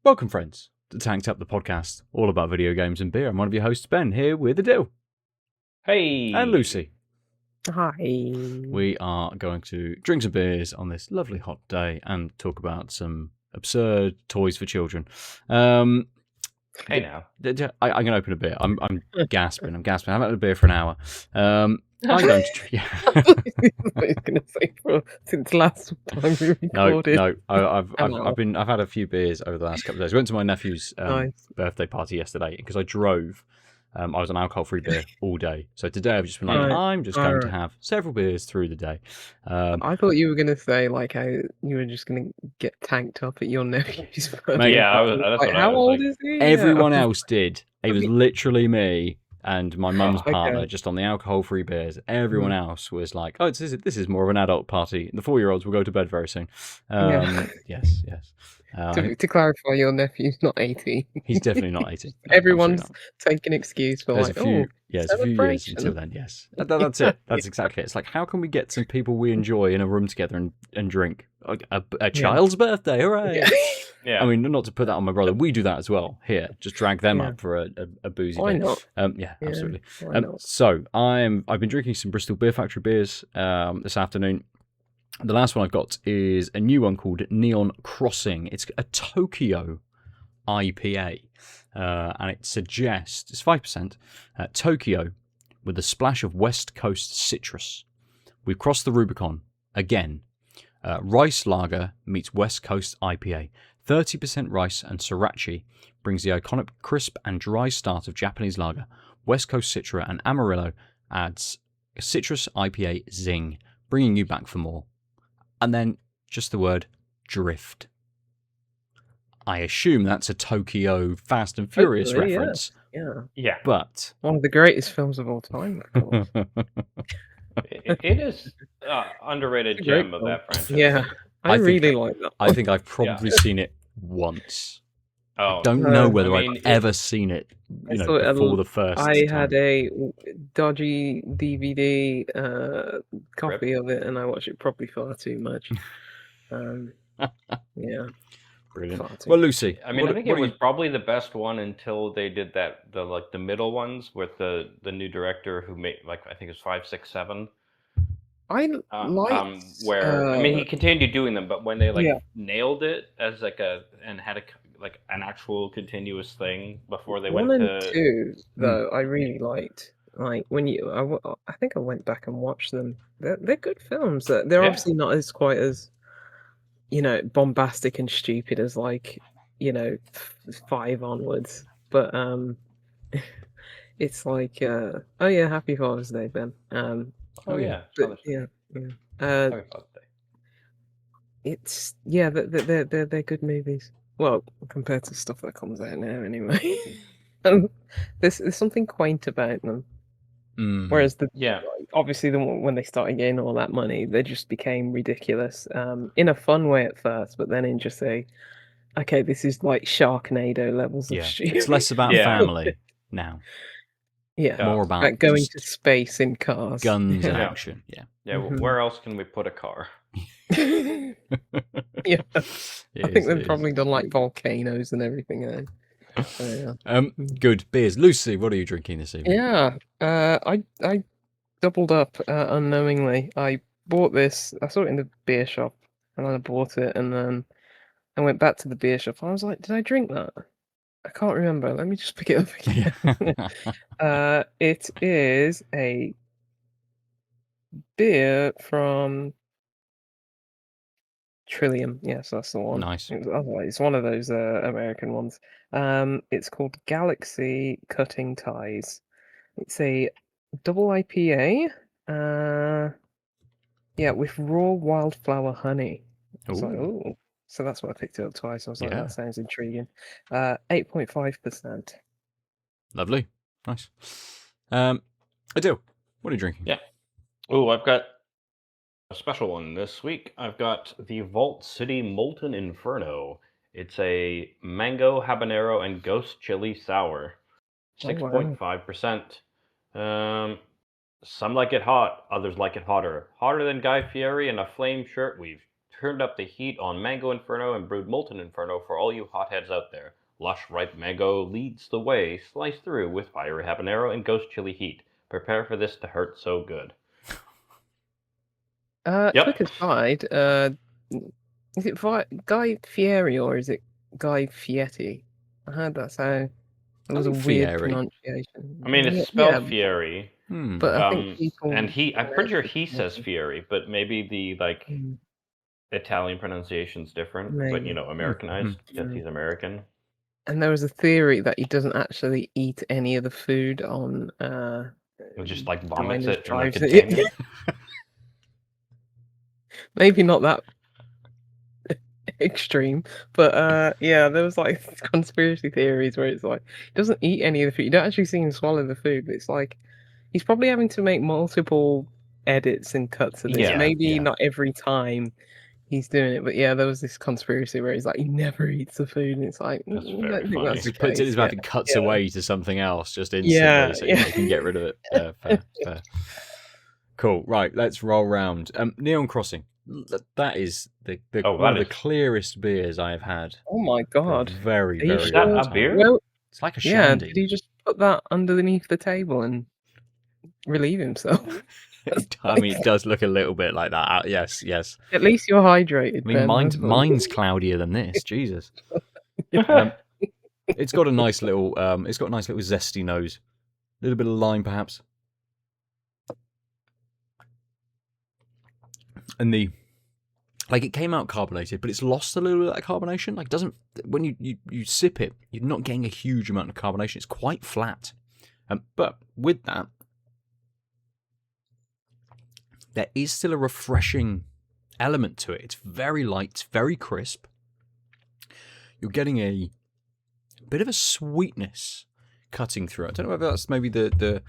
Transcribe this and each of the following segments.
Welcome, friends, to Tanked Up, the podcast, all about video games and beer. I'm one of your hosts, Ben, here with Aadil. Hey! And Lucy. Hi. We are going to drink some beers on this lovely hot day and talk about some absurd toys for children. Hey now. I'm going to open a beer. I'm gasping. I haven't had a beer for an hour. I'm going to... Yeah. I was going to say since last time we recorded. No. I've had a few beers over the last couple of days. I went to my nephew's birthday party yesterday because I drove. I was on alcohol-free beer all day. So today I've just been like, I'm just going to have several beers through the day. I thought you were going to say like how you were just going to get tanked up at your nephew's birthday. Yeah, that's like, how old is he? Everyone else did. It was literally me and my mum's partner just on the alcohol-free beers. Everyone else was like, oh, this is more of an adult party. The 4-year-olds will go to bed very soon. Yes. To clarify, your nephew's not 18. He's definitely not 18. Everyone's taking excuse for there's a few years until then, yes. That's it. That's exactly it. It's like, how can we get some people we enjoy in a room together and drink? A child's birthday, hooray! Yeah. I mean, not to put that on my brother. We do that as well here. Just drag them up for a boozy Why day. not? Absolutely. Why not? So I've been drinking some Bristol Beer Factory beers this afternoon. The last one I've got is a new one called Neon Crossing. It's a Tokyo IPA, and it suggests it's 5% Tokyo with a splash of West Coast citrus. We've crossed the Rubicon again. Rice lager meets West Coast IPA. 30% rice and sriracha brings the iconic crisp and dry start of Japanese lager. West Coast Citra and Amarillo adds a citrus IPA zing, bringing you back for more. And then just the word drift. I assume that's a Tokyo Fast and Furious reference. Yeah. But one of the greatest films of all time, of course. It is underrated gem of that franchise. Yeah, I really like that. I think I've probably seen it once. Oh, I don't know whether I've ever seen it, before the first I time. had a dodgy DVD copy of it, and I watched it probably far too much. Yeah. Brilliant. Well, Lucy, I mean, I think it was probably the best one until they did the middle ones with the new director who made I think it was 5, 6, 7. I liked where I mean he continued doing them, but when they nailed it as and had an actual continuous thing before they went to 1 and 2 though I really liked. Like when I think I went back and watched them. They're good films. They're obviously not as quite as bombastic and stupid as 5 onwards, but it's like Happy Father's Day, Ben. Happy Father's Day. It's they're good movies. Well, compared to stuff that comes out now, anyway. There's something quaint about them. Whereas obviously when they started getting all that money, they just became ridiculous. In a fun way at first, but then in just this is like Sharknado levels of stupid. It's less about family now. Yeah, more about going to space in cars, guns and action. Where else can we put a car? I think they've probably done like volcanoes and everything. Good beers. Lucy, what are you drinking this evening? I doubled up unknowingly. I bought this. I saw it in the beer shop, and then I bought it, and then I went back to the beer shop. I was like, did I drink that? I can't remember. Let me just pick it up again. It is a beer from Trillium. Yes, that's the one. Nice. It's one of those American ones. It's called Galaxy Cutting Ties. It's a double IPA. With raw wildflower honey. I was like, ooh. So that's why I picked it up twice. I was like, that sounds intriguing. 8.5%. Lovely. Nice. Aadil, what are you drinking? Yeah. Oh, I've got a special one this week. I've got the Vault City Molten Inferno. It's a mango, habanero, and ghost chili sour. 6.5%. Some like it hot, others like it hotter. Hotter than Guy Fieri and a flame shirtweave. turned up the heat on Mango Inferno and brewed Molten Inferno for all you hotheads out there. Lush, ripe mango leads the way, sliced through with fiery habanero and ghost chili heat. Prepare for this to hurt so good. Quick aside, is it Guy Fieri or is it Guy Fieri? I heard that's how. It was a weird pronunciation. I mean, it's spelled Fieri. But I think people... And I'm pretty sure he says Fieri, but maybe the, like, Italian pronunciation's different. Maybe. But, Americanized, because he's American. And there was a theory that he doesn't actually eat any of the food on... He'll just, like, vomits it in a container. Maybe not that extreme, but yeah, there was like conspiracy theories where it's like he doesn't eat any of the food. You don't actually see him swallow the food, but it's like he's probably having to make multiple edits and cuts of this. Maybe not every time he's doing it, but yeah, there was this conspiracy where he's like he never eats the food, and it's like that's very funny. He puts it in his mouth and cuts away to something else just instantly, so he can get rid of it. Fair. Cool. Right, let's roll round. Neon Crossing. That is one of the clearest beers I have had. Oh my god! Very Is that a beer? Well, it's like a shandy. Did he just put that underneath the table and relieve himself? I mean, it does look a little bit like that. Yes. At least you're hydrated. I mean, mine's cloudier than this. Jesus. It's got a nice little. Zesty nose. A little bit of lime, perhaps. And it came out carbonated, but it's lost a little bit of that carbonation. Like, doesn't, when you sip it, you're not getting a huge amount of carbonation. It's quite flat. But with that, there is still a refreshing element to it. It's very light, it's very crisp. You're getting a bit of a sweetness cutting through. I don't know whether that's maybe the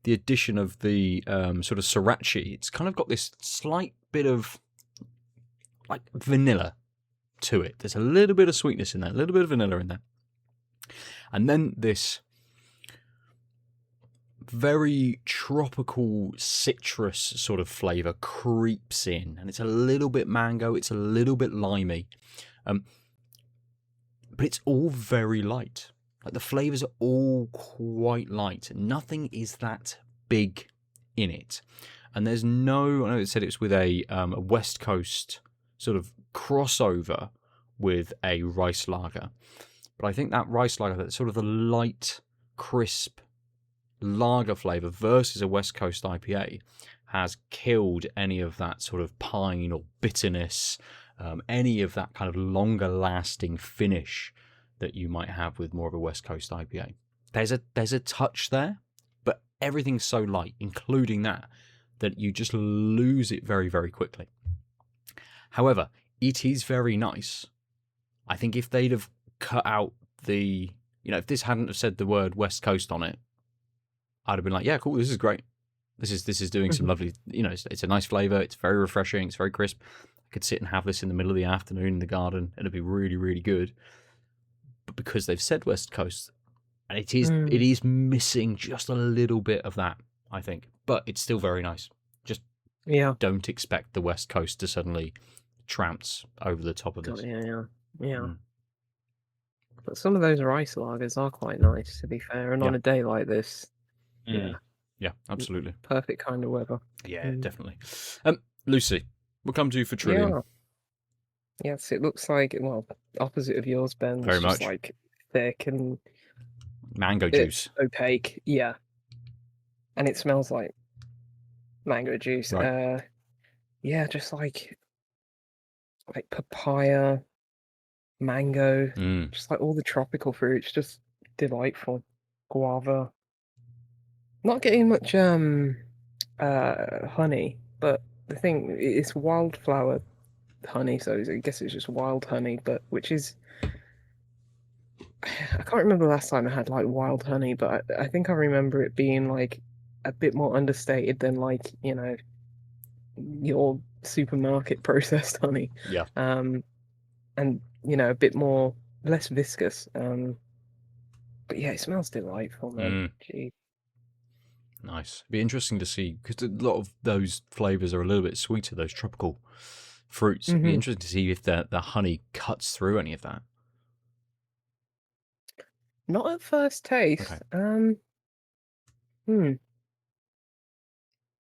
addition of the sort of sriracha. It's kind of got this slight bit of like vanilla to it. There's a little bit of sweetness in there, a little bit of vanilla in there. And then this very tropical citrus sort of flavour creeps in. And it's a little bit mango, it's a little bit limey. But it's all very light. Like the flavours are all quite light. Nothing is that big in it. And there's no, I know it said it was with a West Coast sort of crossover with a rice lager. But I think that rice lager, that sort of the light, crisp lager flavour versus a West Coast IPA has killed any of that sort of pine or bitterness, any of that kind of longer lasting finish that you might have with more of a West Coast IPA. There's a touch there, but everything's so light, including that you just lose it very, very quickly. However, it is very nice. I think if they'd have cut out if this hadn't have said the word West Coast on it, I'd have been like, yeah, cool, this is great. This is doing some lovely, it's a nice flavour, it's very refreshing, it's very crisp. I could sit and have this in the middle of the afternoon in the garden, and it'd be really, really good. But because they've said West Coast, and it is missing just a little bit of that, I think. But it's still very nice. Just don't expect the West Coast to suddenly trounce over the top of this. Yeah. But some of those rice lagers are quite nice, to be fair. And on a day like this, yeah, absolutely. Perfect kind of weather. Yeah, definitely. Lucy, we'll come to you for Trillium. Yeah. Yes, it looks like, opposite of yours, Ben. Very much. Just like thick and mango juice. Opaque, yeah. And it smells like mango juice. Right. Just like papaya, mango, just like all the tropical fruits, just delightful. Guava. Not getting much honey, but the thing, it's wildflower honey, so I guess it's just wild honey, but which is, I can't remember the last time I had like wild honey, but I think I remember it being like a bit more understated than like your supermarket processed honey. Yeah. And a bit more less viscous. But yeah, it smells delightful, man. Gee. Nice. It'd be interesting to see, because a lot of those flavours are a little bit sweeter, those tropical fruits. It'd be interesting to see if the honey cuts through any of that. Not at first taste. Okay.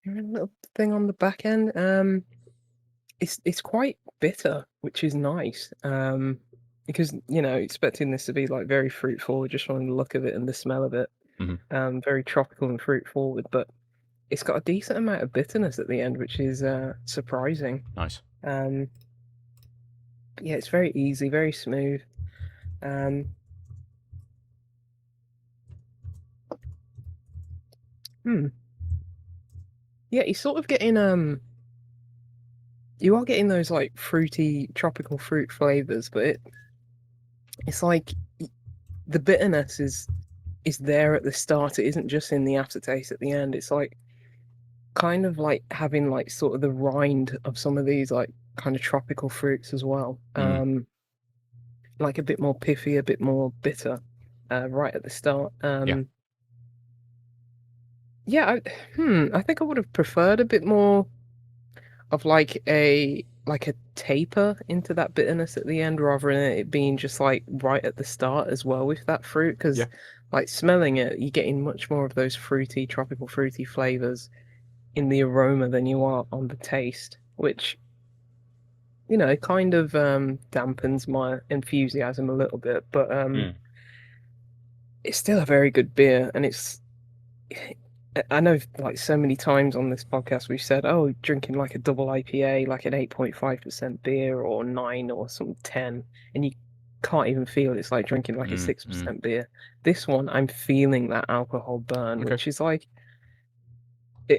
A little thing on the back end. It's quite bitter, which is nice. Because expecting this to be like very fruit forward, just from the look of it and the smell of it. Very tropical and fruit forward, but it's got a decent amount of bitterness at the end, which is surprising. Nice. Yeah, it's very easy, very smooth. Yeah, you're sort of getting you are getting those like fruity tropical fruit flavors, but it's like the bitterness is there at the start. It isn't just in the aftertaste at the end. It's like kind of like having like sort of the rind of some of these like kind of tropical fruits as well. Like a bit more piffy, a bit more bitter, right at the start. Yeah, I think I would have preferred a bit more of like a taper into that bitterness at the end, rather than it being just like right at the start as well with that fruit. Because like smelling it, you're getting much more of those fruity, tropical fruity flavors in the aroma than you are on the taste, which kind of dampens my enthusiasm a little bit. But it's still a very good beer, and I know like so many times on this podcast we've said, oh, drinking like a double IPA, like an 8.5% beer or 9 or some 10, and you can't even feel it. It's like drinking like a 6% beer. This one, I'm feeling that alcohol burn, which is like,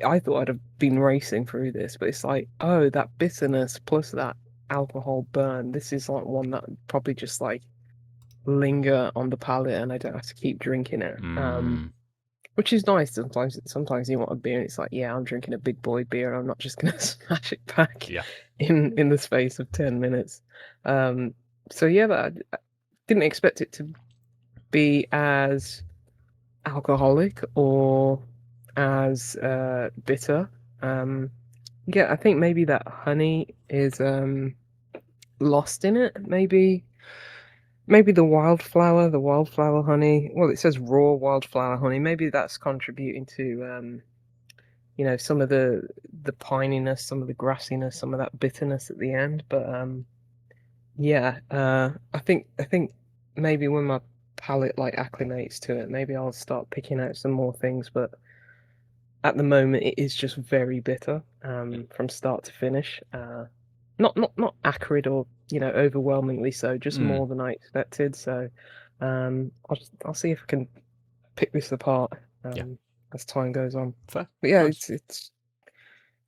I thought I'd have been racing through this, but it's like, oh, that bitterness plus that alcohol burn. This is like one that probably just like linger on the palate, and I don't have to keep drinking it. Which is nice. Sometimes you want a beer and it's like, yeah, I'm drinking a big boy beer. I'm not just gonna smash it back in the space of 10 minutes. So yeah, but I didn't expect it to be as alcoholic or as bitter. Yeah, I think maybe that honey is lost in it. Maybe the wildflower honey. Well, it says raw wildflower honey. Maybe that's contributing to some of the pininess, some of the grassiness, some of that bitterness at the end. But yeah, I think maybe when my palate like acclimates to it, maybe I'll start picking out some more things. But at the moment, it is just very bitter from start to finish. Not acrid or overwhelmingly so, just more than I expected. So I'll see if I can pick this apart as time goes on. Fair. But yeah, Nice.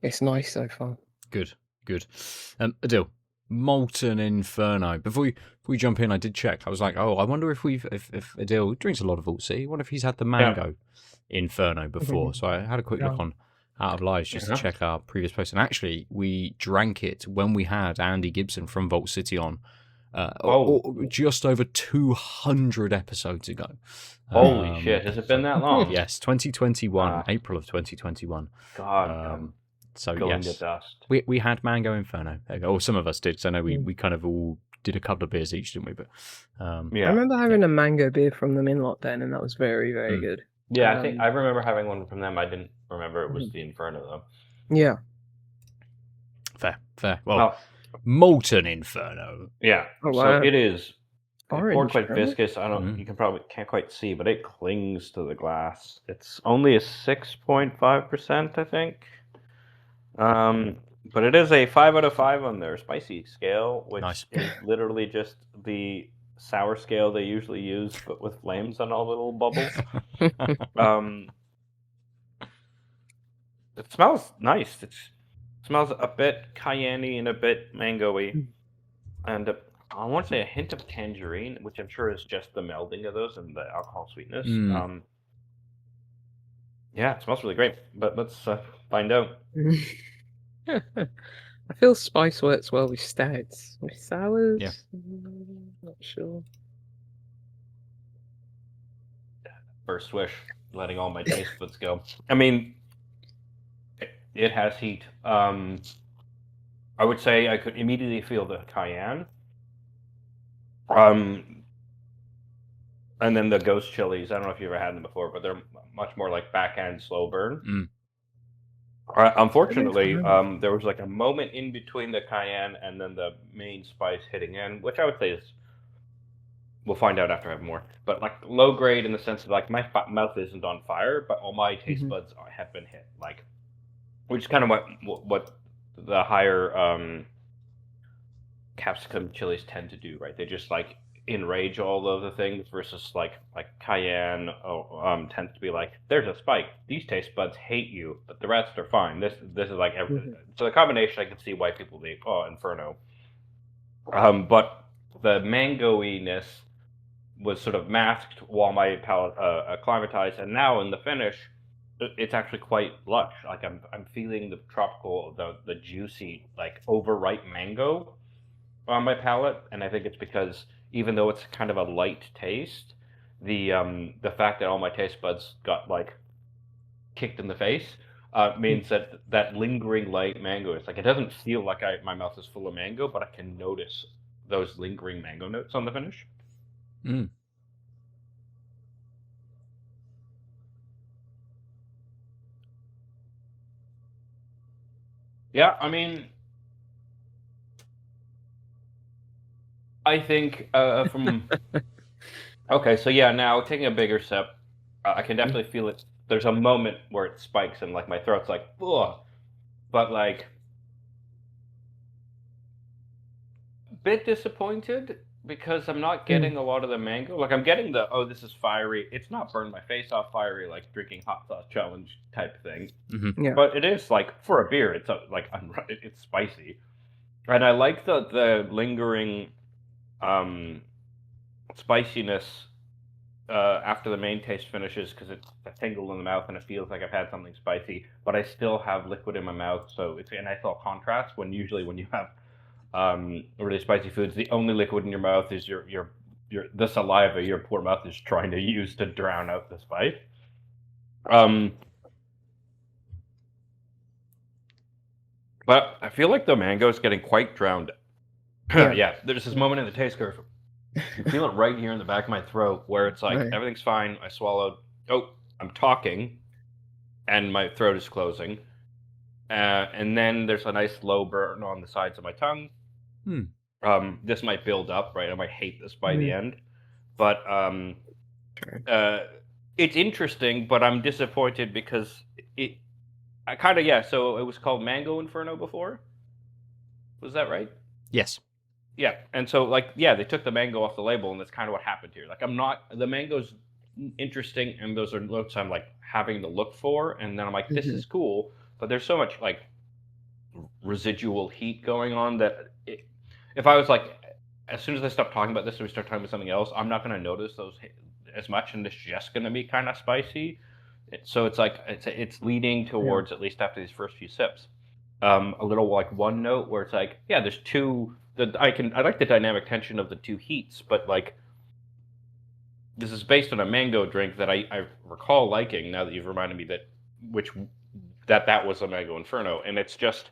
it's nice so far. Good. Aadil, Molten Inferno. Before we jump in, I did check. I was like, oh, I wonder if Aadil drinks a lot of Vault City. I wonder if he's had the mango Inferno before. So I had a quick look on Out of Lives just to check our previous post, and actually we drank it when we had Andy Gibson from Vault City on just over 200 episodes ago. Holy shit, has it been that long? Yes, 2021, April of 2021. God, so going yes, to dust. we had Mango Inferno, or some of us did, so I know we kind of all did a couple of beers each, didn't we? But I remember having a mango beer from them in lot then, and that was very, very good. Yeah, I think I remember having one from them. I didn't remember it was the Inferno though. Yeah. Fair. Well, Molten Inferno. Yeah. Oh, wow. So it is orange, quite viscous. I don't. You can't quite see, but it clings to the glass. It's only a 6.5%, I think. But it is a 5 out of 5 on their spicy scale, which is literally just the sour scale they usually use, but with flames on all the little bubbles. It smells nice. It smells a bit cayenne-y and a bit mango-y, and I want to say a hint of tangerine, which I'm sure is just the melding of those and the alcohol sweetness. Yeah, it smells really great, but let's find out. I feel spice works well with stouts. With sours? Yeah. Not sure. First swish, letting all my taste buds go. I mean, it has heat. I would say I could immediately feel the cayenne. And then the ghost chilies. I don't know if you ever had them before, but they're much more like backhand slow burn. Unfortunately, there was like a moment in between the cayenne and then the main spice hitting in, which I would say is, we'll find out after I have more, but like low grade in the sense of like my mouth isn't on fire, but all my taste buds have been hit, like, which is kind of what the higher capsicum chilies tend to do, right? They just like enrage all of the things versus like cayenne tends to be like, there's a spike, these taste buds hate you, but the rest are fine. This is like so the combination, I can see why people be Inferno. But the mangoiness was sort of masked while my palate acclimatized, and now in the finish, it's actually quite lush. Like I'm feeling the tropical, the juicy, like overripe mango on my palate, and I think it's because even though it's kind of a light taste, the fact that all my taste buds got like kicked in the face means that lingering light mango. It's like it doesn't feel like my mouth is full of mango, but I can notice those lingering mango notes on the finish. Yeah, I mean, I think from okay, so yeah, now taking a bigger sip, I can definitely feel it. There's a moment where it spikes and like my throat's like, ugh, but like bit disappointed because I'm not getting a lot of the mango. Like I'm getting the, oh, this is fiery. It's not burn my face off fiery like drinking hot sauce challenge type thing. Yeah. But it is like for a beer, it's like it's spicy, and I like the lingering spiciness after the main taste finishes because it's a tingle in the mouth and it feels like I've had something spicy, but I still have liquid in my mouth, so it's a nice little contrast. When usually when you have really spicy foods, the only liquid in your mouth is your the saliva your poor mouth is trying to use to drown out the spice. But I feel like the mango is getting quite drowned. Yeah, there's this moment in the taste curve. You feel it right here in the back of my throat where it's like everything's fine. I swallowed. Oh, I'm talking, and my throat is closing. And then there's a nice low burn on the sides of my tongue. This might build up, right? I might hate this by the end, but it's interesting. But I'm disappointed because I kind of So it was called Mango Inferno before. Was that right? Yes. Yeah, and so like they took the mango off the label, and that's kind of what happened here. Like the mango's interesting, and those are notes I'm like having to look for, and then I'm like, this is cool, but there's so much like residual heat going on that if I was like, as soon as I stop talking about this and we start talking about something else, I'm not going to notice those as much, and it's just going to be kind of spicy. So it's like it's leading towards, at least after these first few sips, a little like one note where it's like, there's two. I like the dynamic tension of the two heats, but like this is based on a mango drink that I recall liking. Now that you've reminded me that was a Mango Inferno, and it's just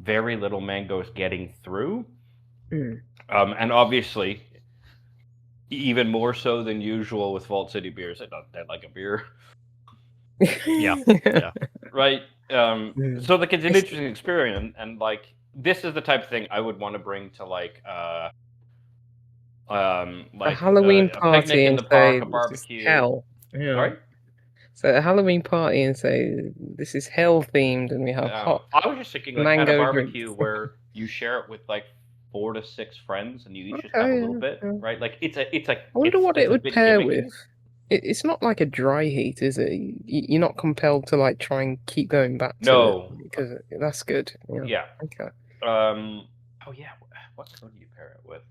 very little mangoes getting through, and obviously even more so than usual with Vault City beers. I don't like a beer. Yeah, right. So like it's an interesting experience, and like this is the type of thing I would want to bring to like a Halloween party in the park, a barbecue. Hell. Sorry? So a Halloween party and say this is hell themed, and we have hot. I was just thinking like mango at a barbecue drinks. where you share it with like 4 to 6 friends, and you each just have a little bit, right? Like it's I wonder what it would pair gimmicky. with. It's not like a dry heat, is it? You're not compelled to like try and keep going back to it because that's good. Yeah. Okay. Oh yeah. What do you pair it with?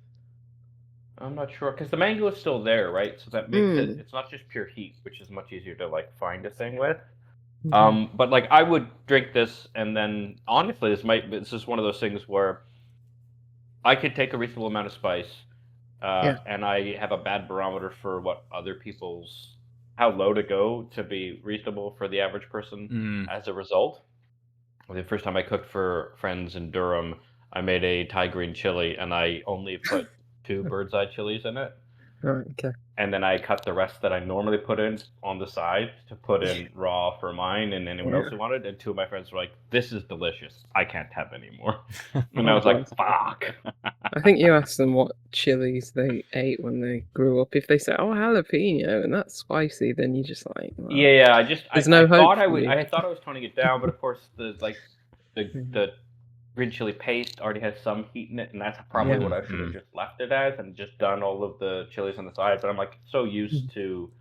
I'm not sure because the mango is still there, right? So that makes it. It's not just pure heat, which is much easier to like find a thing with. But like I would drink this, and then honestly, this is one of those things where I could take a reasonable amount of spice, and I have a bad barometer for what other people's how low to go to be reasonable for the average person. As a result, the first time I cooked for friends in Durham, I made a Thai green chili, and I only put 2 bird's eye chilies in it. Right, okay. And then I cut the rest that I normally put in on the side to put in raw for mine and anyone else who wanted. And 2 of my friends were like, "This is delicious. I can't have any more." And I was like, "Fuck." I think you asked them what chilies they ate when they grew up. If they say, "Oh, jalapeno," and that's spicy, then you just like, well, Yeah. there's no hope thought for you. I thought I was toning it down, but of course the green chili paste already has some heat in it, and that's probably what I should have just left it as and just done all of the chilies on the side. But I'm like so used to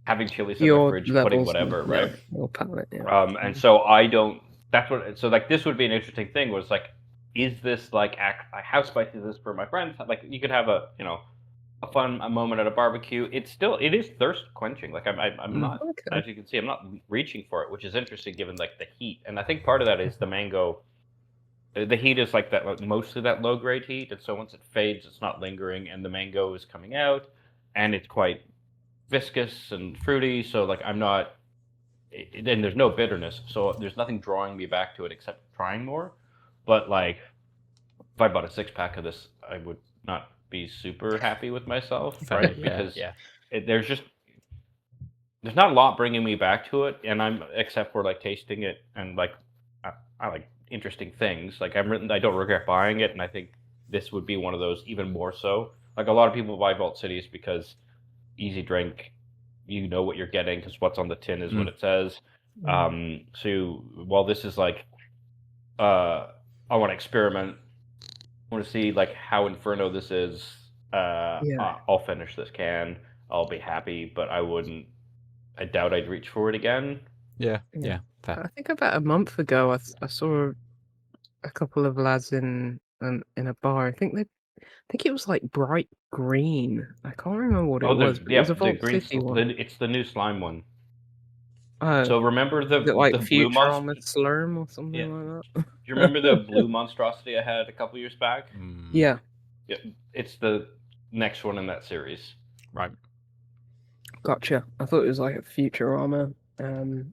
having chilies in the fridge, putting whatever, right? Your palate, yeah. And so I don't. That's what. So like this would be an interesting thing. Was like, is this like how spicy is this for my friends? Like you could have a a moment at a barbecue. It is thirst quenching. Like I'm not, as you can see, I'm not reaching for it, which is interesting given like the heat. And I think part of that is the mango. The heat is like that, mostly that low grade heat, and so once it fades, it's not lingering, and the mango is coming out, and it's quite viscous and fruity. So like I'm not, and there's no bitterness, so there's nothing drawing me back to it except trying more. But like, if I bought a 6-pack of this, I would not be super happy with myself, right? Because there's not a lot bringing me back to it, and except for like tasting it and like I like interesting things. Like I don't regret buying it, and I think this would be one of those even more so. Like a lot of people buy Vault Cities because easy drink, you know what you're getting because what's on the tin is what it says. So while this is like, I want to experiment. I want to see like how Inferno this is. I'll finish this can. I'll be happy, but I doubt I'd reach for it again. Yeah. Fair. I think about a month ago, I saw a couple of lads in a bar. I think it was like bright green. I can't remember what it was. But it was a Vault City one. It's the new slime one. Oh, so remember the blue Slurm or something like that? Do you remember the blue monstrosity I had a couple years back? Yeah. Yeah, it's the next one in that series. Right. Gotcha. I thought it was like a Futurama. Slurm.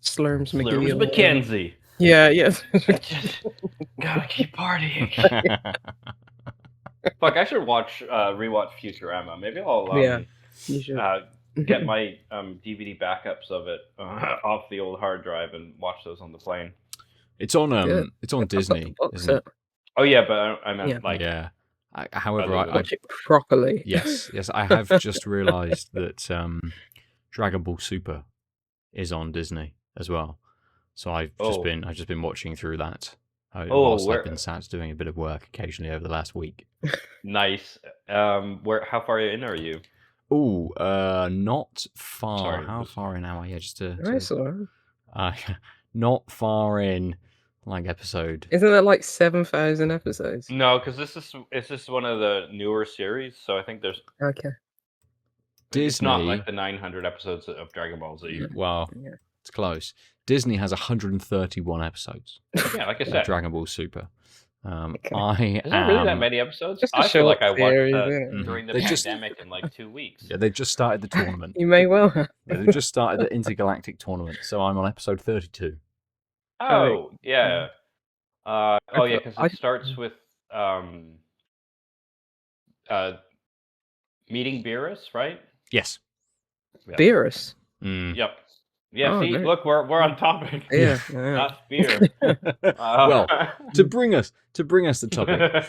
Slurms McKenzie. Yeah, yes. Gotta keep partying. Fuck, I should rewatch Futurama. Maybe I'll you should. Get my DVD backups of it off the old hard drive and watch those on the plane. It's on Disney, isn't it? Oh yeah, but I meant like however, I watch it properly. Yes, I have just realised that Dragon Ball Super is on Disney as well. So I've just been watching through that whilst I've been sat doing a bit of work occasionally over the last week. Nice. How far in are you? Oh, not far. Sorry, how far in am I? Yeah, not far in. Like episode. Isn't that like 7,000 episodes? No, because this is one of the newer series, so I think there's Disney. It's not like the 900 episodes of Dragon Ball Z. Well, it's close. Disney has 131 episodes. Yeah, like I said, Dragon Ball Super. Is there really that many episodes? I feel like I watched that during the pandemic in like 2 weeks. Yeah, they just started the tournament. You may well have. They just started the intergalactic tournament, so I'm on episode 32. Oh, yeah. Because it starts with meeting Beerus, right? Yes. Yep. Beerus? Yep. Yeah, look, we're on topic. Yeah. Not beer. Well, to bring us to topic,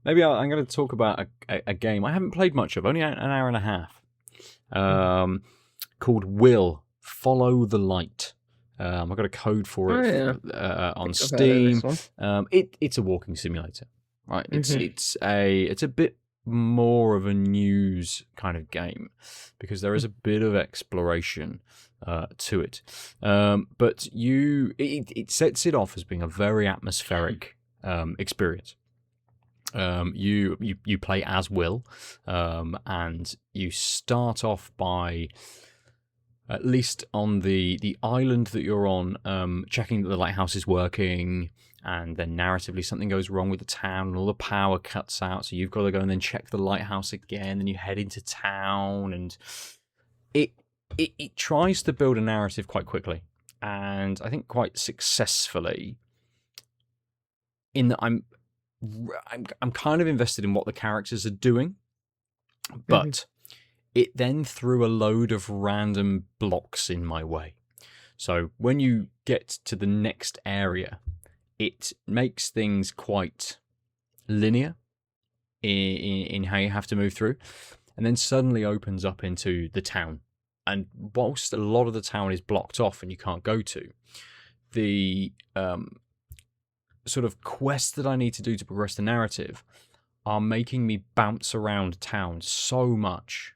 maybe I'm going to talk about a game I haven't played much of, only an hour and a half, called Will Follow the Light. I've got a code for it on Steam. It's a walking simulator, right? It's a bit more of a news kind of game because there is a bit of exploration to it, but it sets it off as being a very atmospheric experience. You play as Will, and you start off by, at least on the island that you're on, checking that the lighthouse is working, and then narratively something goes wrong with the town and all the power cuts out, so you've got to go and then check the lighthouse again, and you head into town, and it tries to build a narrative quite quickly, and I think quite successfully. in that I'm kind of invested in what the characters are doing, but it then threw a load of random blocks in my way. So when you get to the next area, it makes things quite linear in how you have to move through, and then suddenly opens up into the town. And whilst a lot of the town is blocked off and you can't go to, the sort of quests that I need to do to progress the narrative are making me bounce around town so much.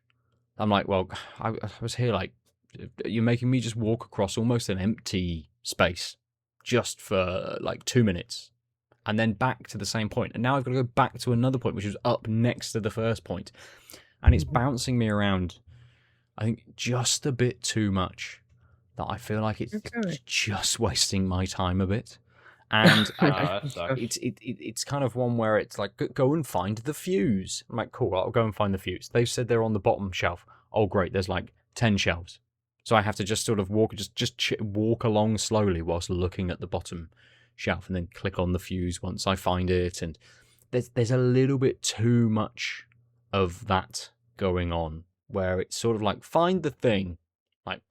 I'm like, well, I was here, like, you're making me just walk across almost an empty space just for like 2 minutes and then back to the same point. And now I've got to go back to another point, which was up next to the first point. And it's bouncing me around, I think, just a bit too much, that I feel like it's just wasting my time a bit. And it's kind of one where it's like, go and find the fuse. I'm like, cool, I'll go and find the fuse. They've said they're on the bottom shelf. Oh, great, there's like 10 shelves. So I have to just sort of walk along slowly whilst looking at the bottom shelf, and then click on the fuse once I find it. And there's a little bit too much of that going on, where it's sort of like, find the thing. Like,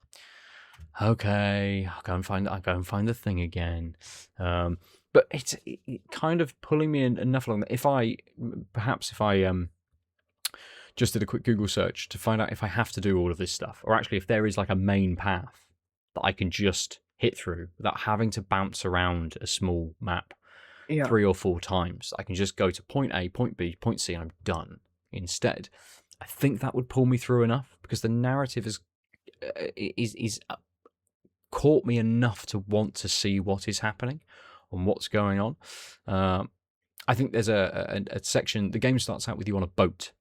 okay, I'll go and find the thing again. But it's kind of pulling me in enough along that if I just did a quick Google search to find out if I have to do all of this stuff, or actually if there is like a main path that I can just hit through without having to bounce around a small map 3 or 4 times. I can just go to point A, point B, point C, and I'm done instead. I think that would pull me through enough, because the narrative is caught me enough to want to see what is happening and what's going on. I think there's a section, the game starts out with you on a boat,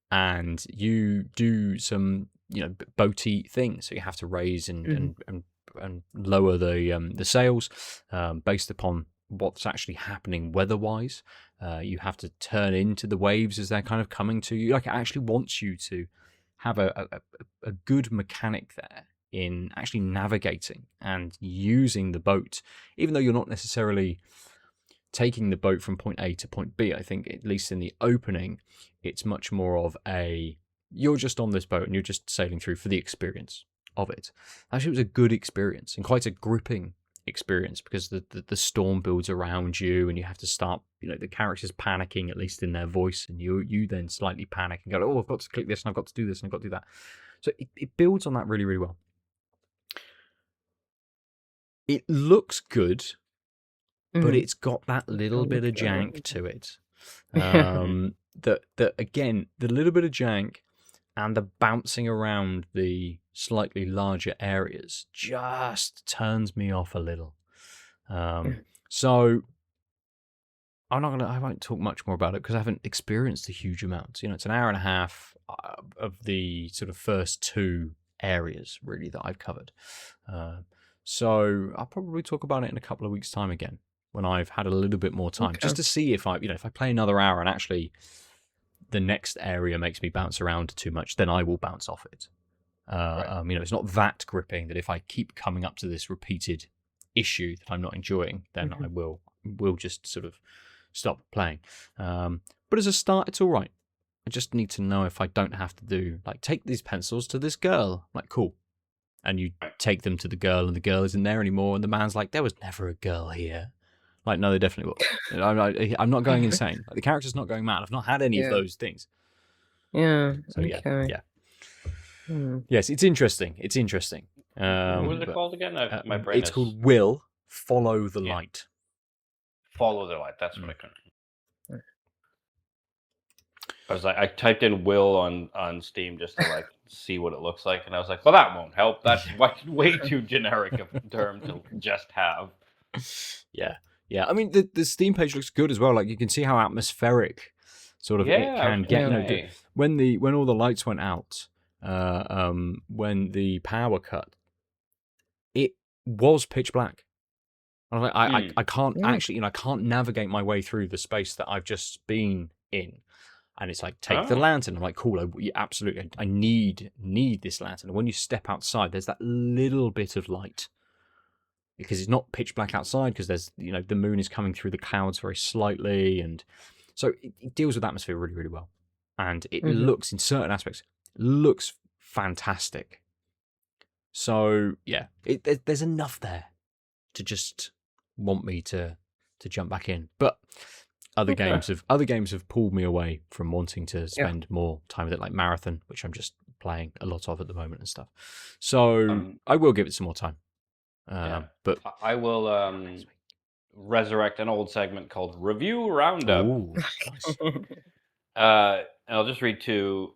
and you do some, boaty things. So you have to raise and lower the sails based upon what's actually happening weather-wise. You have to turn into the waves as they're kind of coming to you. Like, it actually wants you to have a good mechanic there in actually navigating and using the boat, even though you're not necessarily taking the boat from point A to point B. I think, at least in the opening, it's much more of you're just on this boat and you're just sailing through for the experience of it. Actually, it was a good experience and quite a gripping experience, because the storm builds around you and you have to start, the characters panicking, at least in their voice, and you then slightly panic and go, oh, I've got to click this and I've got to do this and I've got to do that. So it builds on that really, really well. It looks good, but it's got that little bit of jank to it. That again, the little bit of jank and the bouncing around the slightly larger areas just turns me off a little. So I won't talk much more about it, because I haven't experienced a huge amount. It's an hour and a half of the sort of first 2 areas really that I've covered. So I'll probably talk about it in a couple of weeks' time again, when I've had a little bit more time, just to see if I play another hour and actually the next area makes me bounce around too much, then I will bounce off it. Right. It's not that gripping that if I keep coming up to this repeated issue that I'm not enjoying, then I will just sort of stop playing. But as a start, it's all right. I just need to know if I don't have to do, like, take these pencils to this girl. I'm like, cool. And you take them to the girl, and the girl isn't there anymore, and the man's like, there was never a girl here. Like, no, they definitely was. I'm not going insane. Like, the character's not going mad. I've not had any of those things. Yeah. So yeah. Yes, it's interesting. It's interesting. What was it called again? My brain. It's called Will Follow the Light. Follow the Light. That's what I couldn't. I was like, I typed in Will on Steam just to see what it looks like, and I was like, well, that won't help. That's way too generic of a term to just have. Yeah. I mean, the Steam page looks good as well. Like, you can see how atmospheric sort of it can get. When all the lights went out, when the power cut, it was pitch black. I was like, I can't actually, I can't navigate my way through the space that I've just been in. And it's like, take the lantern. I'm like, cool, absolutely, I need this lantern. And when you step outside, there's that little bit of light because it's not pitch black outside, because there's the moon is coming through the clouds very slightly, and so it deals with atmosphere really, really well, and it looks, in certain aspects, looks fantastic. So yeah, there's enough there to just want me to jump back in, but other games have pulled me away from wanting to spend more time with it, like Marathon, which I'm just playing a lot of at the moment and stuff. So I will give it some more time. But I will resurrect an old segment called Review Roundup. Ooh, nice. And I'll just read two.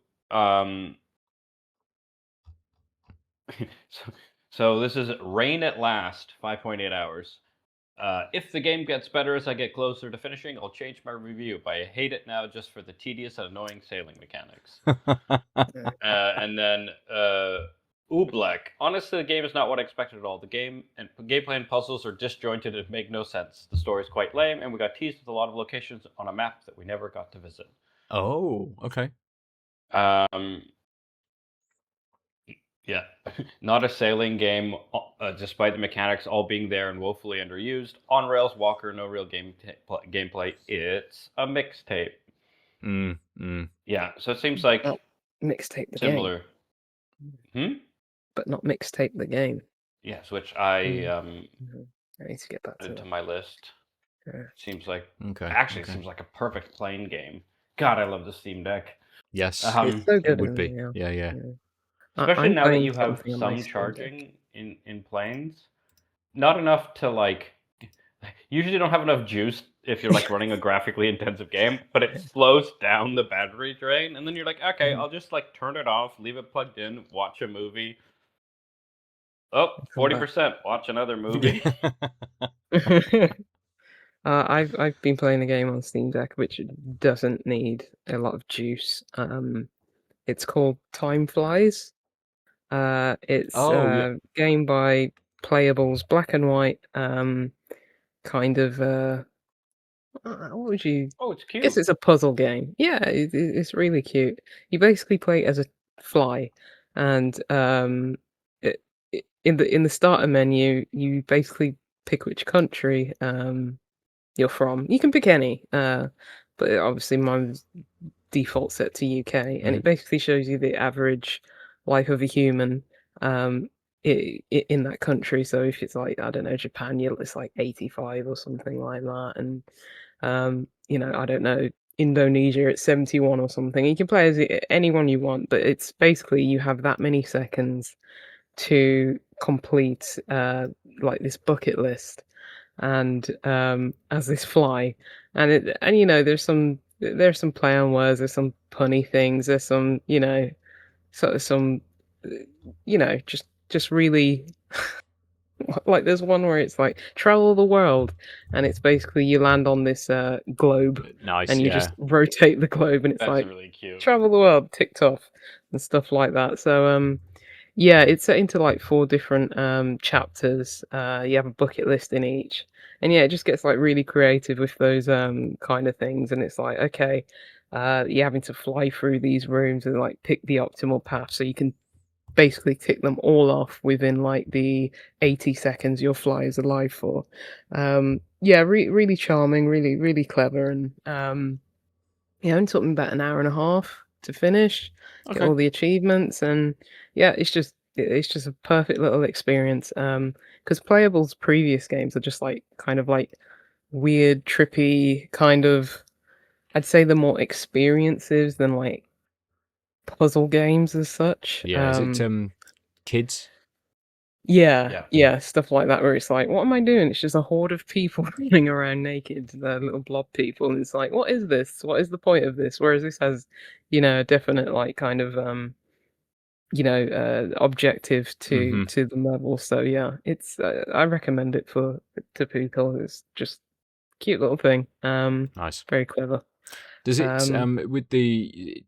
So this is Rain at Last, 5.8 hours. If the game gets better as I get closer to finishing, I'll change my review, but I hate it now just for the tedious and annoying sailing mechanics. And then Oobleck. Honestly, the game is not what I expected at all. The gameplay and puzzles are disjointed and make no sense. The story is quite lame, and we got teased with a lot of locations on a map that we never got to visit. Oh, okay. Yeah, not a sailing game, despite the mechanics all being there and woefully underused. On rails walker, no real gameplay. It's a mixtape. Yeah, so it seems like mixtape the similar. Game. But not mixtape the game. Yes, which I need to get back to my list. Yeah. Seems like seems like a perfect plane game. God, I love the Steam Deck. Yes, it's so good. It would be. Yeah. Especially now that you have some charging in planes. Not enough to like. Usually don't have enough juice if you're like running a graphically intensive game, but it slows down the battery drain, and then you're like, okay, I'll just like turn it off, leave it plugged in, watch a movie. Oh, 40%. Watch another movie. I've been playing a game on Steam Deck which doesn't need a lot of juice. It's called Time Flies. It's a game by Playables, black and white. Kind of. What would you? Oh, it's cute. I guess it's a puzzle game. Yeah, it's really cute. You basically play as a fly, and in the starter menu, you basically pick which country you're from. You can pick any, but obviously mine's default set to UK, and it basically shows you the average life of a human in that country. So if it's like, I don't know, Japan, it's like 85 or something like that, and I don't know, Indonesia, it's 71 or something. You can play as anyone you want, but it's basically you have that many seconds to complete like this bucket list, and as this fly, and there's some play on words, there's some punny things, there's some sort of some just really like there's one where it's like travel the world, and it's basically you land on this globe, and you just rotate the globe, and it's like really cute. Travel the world ticked off and stuff like that. So yeah, it's set into like 4 different chapters. You have a bucket list in each, and yeah, it just gets like really creative with those kind of things. And it's like, okay, you're having to fly through these rooms and like pick the optimal path, so you can basically tick them all off within like the 80 seconds your fly is alive for. Yeah, really charming, really clever, and yeah, it took me about an hour and a half to finish, get all the achievements, and yeah, it's just a perfect little experience. Because Playable's previous games are just like kind of like weird, trippy kind of. I'd say they're more experiences than like puzzle games as such. Yeah, is it kids? Yeah, stuff like that, where it's like, what am I doing? It's just a horde of people running around naked, the little blob people, and it's like, what is this? What is the point of this? Whereas this has, a definite like kind of objective to the level. So yeah, it's I recommend it to people. It's just a cute little thing. Nice, very clever. Does it with the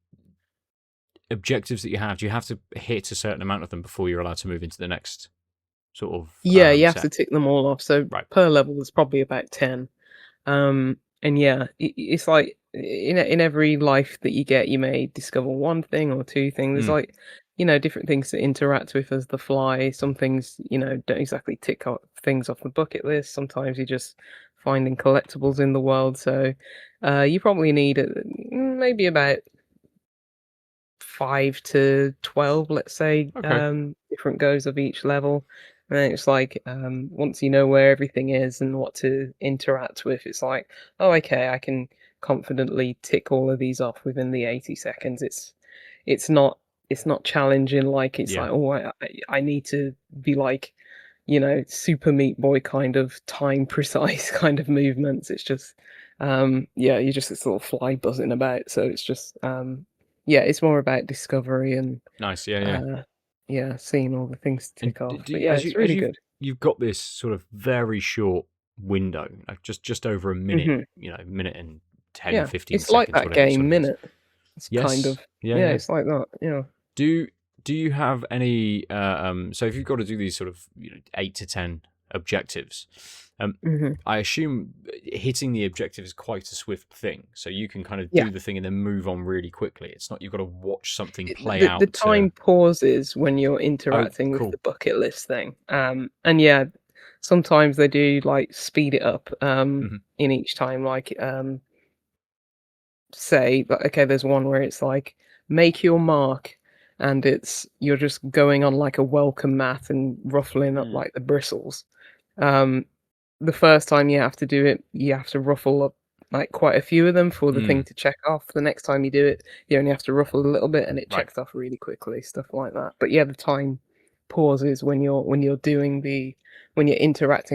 objectives that you have? Do you have to hit a certain amount of them before you're allowed to move into the next sort of? Yeah, you have to tick them all off. So per level, there's probably about 10. And yeah, it's like in every life that you get, you may discover one thing or two things. There's like different things to interact with as the fly. Some things, don't exactly tick off things off the bucket list. Sometimes you're just finding collectibles in the world. So you probably need maybe about 5 to 12, let's say, different goes of each level. And then it's like, once you know where everything is and what to interact with, it's like, oh, okay, I can confidently tick all of these off within the 80 seconds. It's not challenging, like it's like, oh, I need to be like, Super Meat Boy kind of time precise kind of movements. It's just you're just this little fly buzzing about. So it's just it's more about discovery and nice, seeing all the things to tick off. But as it's really good. You've got this sort of very short window, like just over a minute, minute and 10, 15 it's seconds. Like that game, Minute. It's yes. kind of it's like that. Yeah. Do you have any? So if you've got to do these sort of 8 to 10 objectives, I assume hitting the objective is quite a swift thing. So you can kind of do the thing and then move on really quickly. It's not you've got to watch something play out. The time pauses when you're interacting with the bucket list thing. And sometimes they do like speed it up in each time. Like say, okay, there's one where it's like make your mark. And you're just going on like a welcome mat and ruffling up like the bristles. The first time you have to do it, you have to ruffle up like quite a few of them for the thing to check off. The next time you do it, you only have to ruffle a little bit and it checks off really quickly, stuff like that. But the time pauses when you're interacting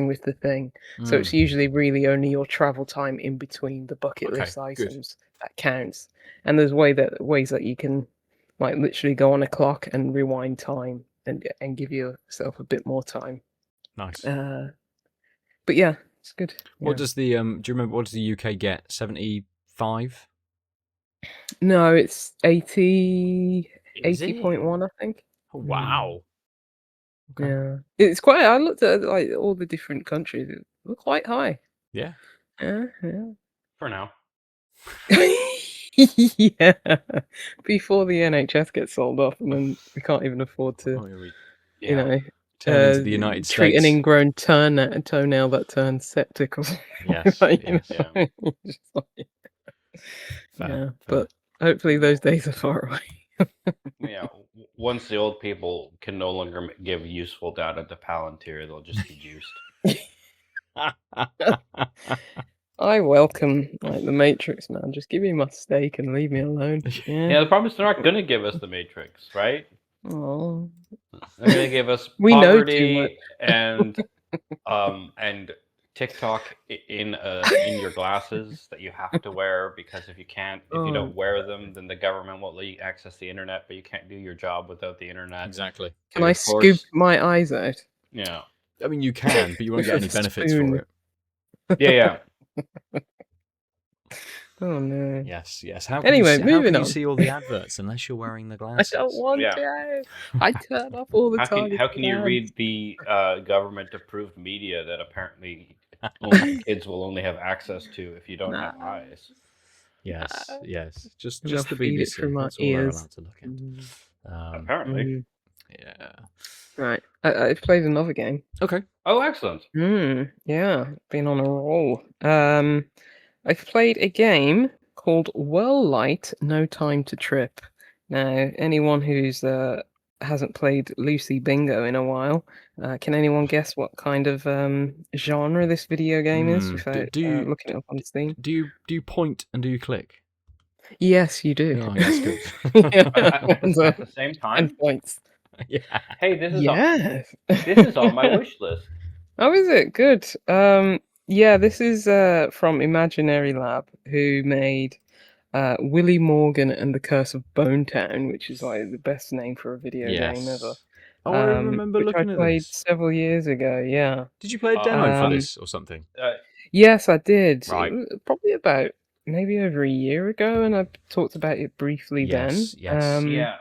with the thing. So it's usually really only your travel time in between the bucket list items that counts. And there's ways that you can like literally go on a clock and rewind time and give yourself a bit more time. Nice. But yeah, it's good. What does the do you remember what does the UK get? 75? No, it's 80.1, I think. Oh, wow. Okay. Yeah. It's quite I looked at like all the different countries. It looked quite high. Yeah. Yeah. For now. Yeah. Before the NHS gets sold off and then we can't even afford to turn into the United States. Treat an ingrown toenail that turns septic or something. Yes. Fair. But hopefully those days are far away. Once the old people can no longer give useful data to Palantir, they'll just be juiced. I welcome the Matrix, man. Just give me my steak and leave me alone. Yeah, the problem is they're not going to give us the Matrix, right? Oh. They're going to give us poverty and TikTok in your glasses that you have to wear, because if you don't wear them, then the government won't let you access the internet, but you can't do your job without the internet. Exactly. Can I scoop my eyes out? Yeah. I mean, you can, but you won't get any benefits for it. Yeah. Oh no. Yes. How can you see all the adverts unless you're wearing the glasses? I don't want to. I turn off all the time. How can you read the government-approved media that apparently kids will only have access to if you don't have eyes? Yes. Just the BBC. Through my That's all ears. They're allowed to look at. Apparently. Yeah. Right. I've played another game. Okay. Oh, excellent. Yeah. Been on a roll. I've played a game called Whirlight, No Time to Trip. Now, anyone who's hasn't played Lucy Bingo in a while, can anyone guess what kind of genre this video game is without looking it up on Steam? Do you point and do you click? Yes, you do. Oh, that's good. At the same time? And points. Yeah. Hey, this is on my wish list. Oh, is it? Good. This is from Imaginary Lab, who made Willie Morgan and the Curse of Bone Town, which is like the best name for a video game ever. Oh, I remember looking I at played this several years ago. Yeah. Did you play a demo for this or something? Yes, I did. Right. Probably about maybe over a year ago, and I talked about it briefly then. Yes. Yeah.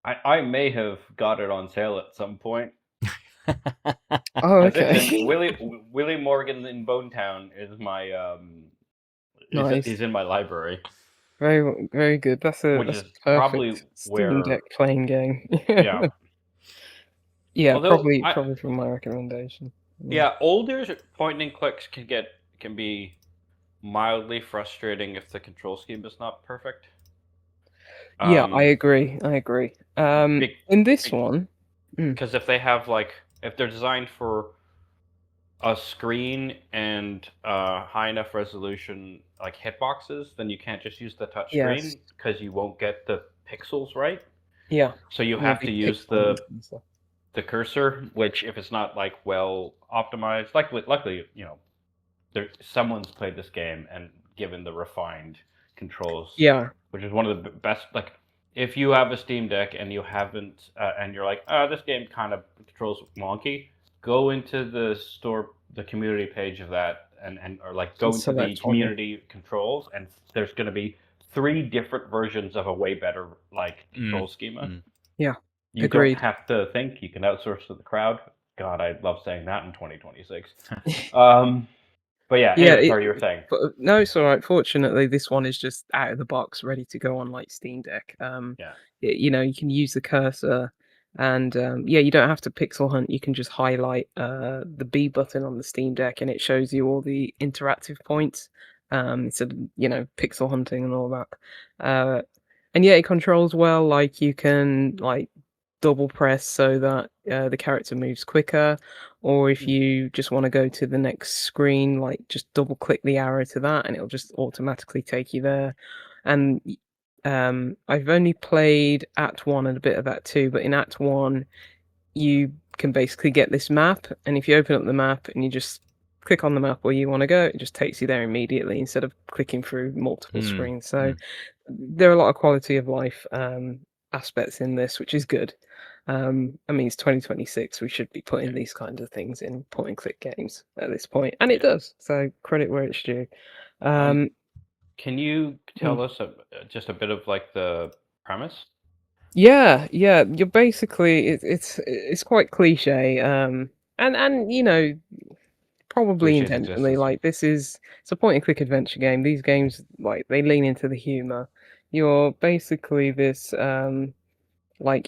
I may have got it on sale at some point. Oh, okay. Willie Morgan in Bone Town is my nice. He's in my library. Very, very good. That's which a is probably perfect Steam where, Deck playing game. yeah. Yeah, Although probably from my recommendation. yeah, older point and clicks can be mildly frustrating if the control scheme is not perfect. Yeah, I Um, agree. I agree. In this one, because if they have if they're designed for a screen and high enough resolution like hitboxes, then you can't just use the touch yes, screen because you won't get the pixels right. yeah, So you it'll have be to use pixel and stuff. the cursor, which if it's not well optimized, luckily someone's played this game and given the refined controls. Yeah, Which is one of the best. Like, if you have a Steam Deck and you haven't, and you're like, oh, this game kind of controls wonky, go into the store, the community page of that, or go and into the select one. community controls, and there's going to be 3 different versions of a way better control schema. Yeah, You agreed. don't have to think; you can outsource to the crowd. God, I love saying that in 2026. But yeah, Yeah, anyway, sorry, you were saying. but no, it's all right. Fortunately, this one is just out of the box, ready to go on like Steam Deck. Yeah. You can use the cursor, and yeah, you don't have to pixel hunt. You can just highlight the B button on the Steam Deck, and it shows you all the interactive points. Instead of pixel hunting and all that. And yeah, it controls well. Like you can double press so that the character moves quicker, or if you just want to go to the next screen, just double click the arrow to that and it'll just automatically take you there. And I've only played Act 1 and a bit of Act 2, but in Act 1 you can basically get this map, and if you open up the map and you just click on the map where you want to go, it just takes you there immediately instead of clicking through multiple screens. So there are a lot of quality of life aspects in this, which is good. I mean, it's 2026. We should be putting these kinds of things in point and click games at this point, and it does. So credit where it's due. Can you tell us just a bit of the premise? Yeah, you're basically it's quite cliche, and probably Cliches intentionally. existence. It's a point and click adventure game. These games they lean into the humor. You're basically this